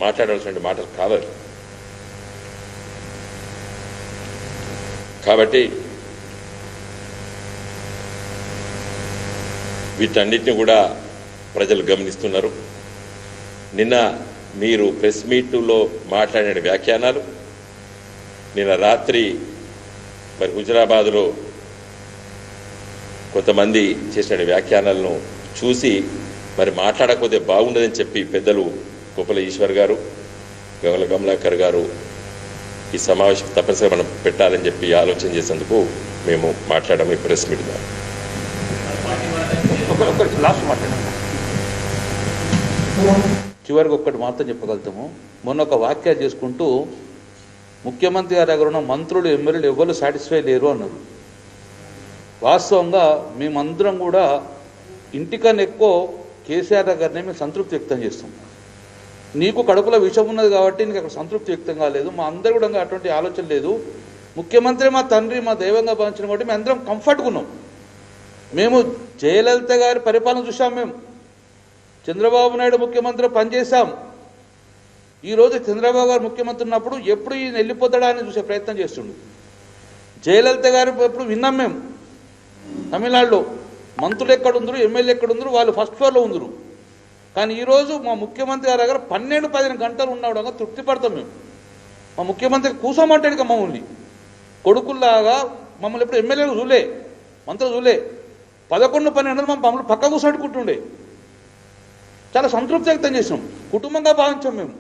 [SPEAKER 3] మాట్లాడాల్సిన మాటలు కావాలి. కాబట్టి వీటన్నిటిని కూడా ప్రజలు గమనిస్తున్నారు. నిన్న మీరు ప్రెస్ మీట్లో మాట్లాడిన వ్యాఖ్యానాలు, నిన్న రాత్రి మరి హుజరాబాద్లో కొంతమంది చేసిన వ్యాఖ్యానాలను చూసి మరి మాట్లాడకపోతే బాగుండదని చెప్పి పెద్దలు గోపాల ఈశ్వర్ గారు, గంగుల కమలాకర్ గారు ఈ సమావేశం తప్పనిసరిగా మనం పెట్టాలని చెప్పి ఆలోచన చేసేందుకు మేము మాట్లాడాము ఈ ప్రెస్ మీట్ ద్వారా.
[SPEAKER 2] చివరికి ఒక్కటి మాత్రం చెప్పగలుగుతాము. మొన్న ఒక వాక్యాలు చేసుకుంటూ ముఖ్యమంత్రి గారి దగ్గర ఉన్న మంత్రులు ఎమ్మెల్యేలు ఎవరు సాటిస్ఫై లేరు అన్నారు. వాస్తవంగా మేమందరం కూడా ఇంటికన్నా ఎక్కువ కేసీఆర్ గారిని మేము సంతృప్తి వ్యక్తం చేస్తాం. నీకు కడుపులో విషం ఉన్నది కాబట్టి నీకు అక్కడ సంతృప్తి వ్యక్తం కాలేదు. మా అందరు కూడా అటువంటి ఆలోచన లేదు. ముఖ్యమంత్రి మా తండ్రి, మా దైవంగా భావించిన కాబట్టి మేము అందరం కంఫర్ట్గా ఉన్నాం. మేము జయలలిత గారి పరిపాలన చూసాం, మేము చంద్రబాబు నాయుడు ముఖ్యమంత్రి పనిచేశాం. ఈరోజు చంద్రబాబు గారు ముఖ్యమంత్రి ఉన్నప్పుడు ఎప్పుడు ఈయన వెళ్ళిపోతాడా అని చూసే ప్రయత్నం చేస్తుండు. జయలలిత గారు ఎప్పుడు విన్నాం మేము. తమిళనాడులో మంత్రులు ఎక్కడుందరు, ఎమ్మెల్యే ఎక్కడుందరు, వాళ్ళు ఫస్ట్ ఫ్లోర్లో ఉందరు. కానీ ఈరోజు మా ముఖ్యమంత్రి గారి దగ్గర 12-15 గంటలు ఉన్నాడు తృప్తి పడతాం మేము. మా ముఖ్యమంత్రి కూసోమంటాడు ఇక మమ్మల్ని కొడుకుల్లాగా. మమ్మల్ని ఎప్పుడు ఎమ్మెల్యేలు చూలే, మంత్రులు చూలే. 11-12 మమ్మల్ని పక్క కూర్చోట్టుకుంటుండే. చాలా సంతృప్తి వ్యక్తం చేసాం, కుటుంబంగా భావించాం మేము.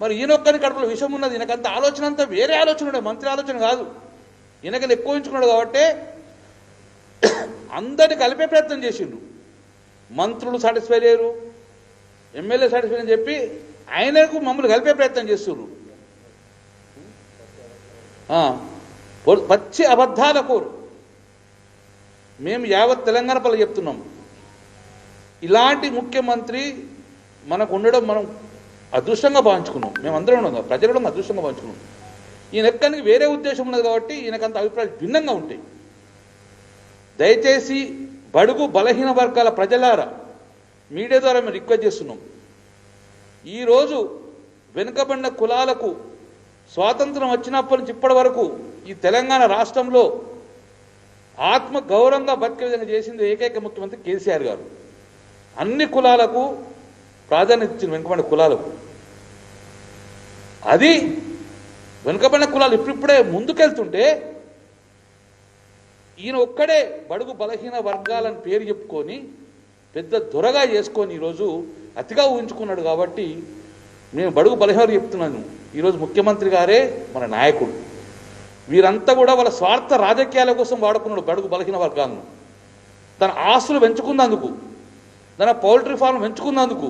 [SPEAKER 2] మరి ఈయనొక్కని కడుపులో విషయం ఉన్నది. ఈయనకంత ఆలోచన అంతా వేరే ఆలోచన ఉండే, మంత్రి ఆలోచన కాదు. ఈయనకని ఎక్కువ ఉంచుకున్నాడు కాబట్టి అందరిని కలిపే ప్రయత్నం చేసిండు. మంత్రులు సాటిస్ఫై లేరు, ఎమ్మెల్యే సాటిస్ఫై అని చెప్పి ఆయనకు మమ్మల్ని కలిపే ప్రయత్నం చేస్తున్నారు. పచ్చి అబద్ధాల కోరు. మేము యావత్ తెలంగాణ ప్రజలు చెప్తున్నాం, ఇలాంటి ముఖ్యమంత్రి మనకు ఉండడం మనం అదృష్టంగా భావించుకున్నాం. మేమందరం ఉన్నాం, ప్రజలు కూడా అదృష్టంగా భావించుకున్నాం. ఈయన ఎక్కడికి వేరే ఉద్దేశం ఉన్నది కాబట్టి ఈయనకంత అభిప్రాయాలు భిన్నంగా ఉంటాయి. దయచేసి బడుగు బలహీన వర్గాల ప్రజలారా, మీడియా ద్వారా మేము రిక్వెస్ట్ చేస్తున్నాం, ఈరోజు వెనుకబడిన కులాలకు స్వాతంత్రం వచ్చినప్పటి నుంచి ఇప్పటి వరకు ఈ తెలంగాణ రాష్ట్రంలో ఆత్మ గౌరవంగా బతికే విధంగా చేసింది ఏకైక ముఖ్యమంత్రి కేసీఆర్ గారు. అన్ని కులాలకు ప్రాధాన్యత ఇచ్చిన వెనుకబడిన కులాలకు. అది వెనుకబడిన కులాలు ఇప్పుడిప్పుడే ముందుకెళ్తుంటే ఈయన ఒక్కడే బడుగు బలహీన వర్గాలను పేరు చెప్పుకొని పెద్ద దొరగా చేసుకొని ఈరోజు అతిగా ఊహించుకున్నాడు. కాబట్టి మేము బడుగు బలహీన చెప్తున్నాను, ఈరోజు ముఖ్యమంత్రి గారే మన నాయకుడు. వీరంతా కూడా వాళ్ళ స్వార్థ రాజకీయాల కోసం వాడుకున్నాడు బడుగు బలహీన వర్గాలను. తన ఆస్తులు పెంచుకున్నందుకు, తన పౌల్ట్రీ ఫార్మ్ పెంచుకున్నందుకు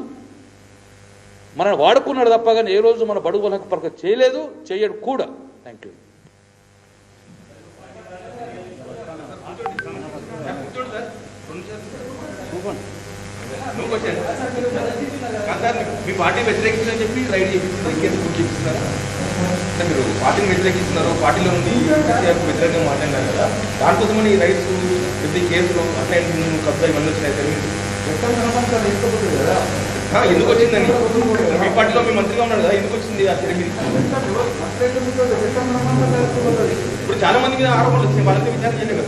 [SPEAKER 2] మనల్ని వాడుకున్నాడు తప్ప కానీ ఏ రోజు మన బడుగు బలహీన వర్గం చేయలేదు, చేయడు కూడా. Thank you.
[SPEAKER 4] మీ పార్టీ వ్యతిరేకిందని చెప్పి రైడ్ చేపిస్తున్నారా? మీరు పార్టీని వ్యతిరేకిస్తున్నారు, పార్టీలో ఉంది వ్యతిరేకంగా మాట్లాడినారు కదా, దానికోసమని ఈ రైట్స్ ప్రతి కేసులో అట్లా కబ్జా ఇవన్నీ వచ్చినాయి సార్. ఎందుకు వచ్చిందని మీ పార్టీలో మీ మంత్రిగా ఉన్నాడు కదా, ఎందుకు వచ్చింది అసలు మీరు? ఇప్పుడు చాలా మంది మీద ఆరోపణలు వచ్చినాయి, వాళ్ళంతా విచారణ చేయలేదు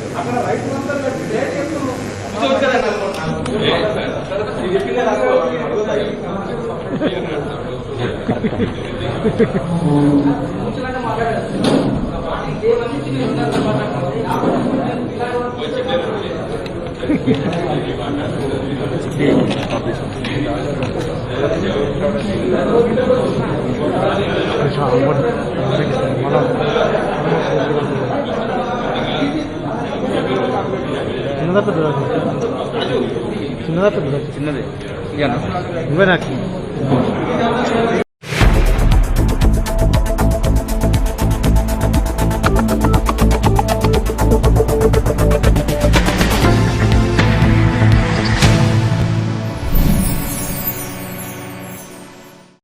[SPEAKER 5] చిన్నదే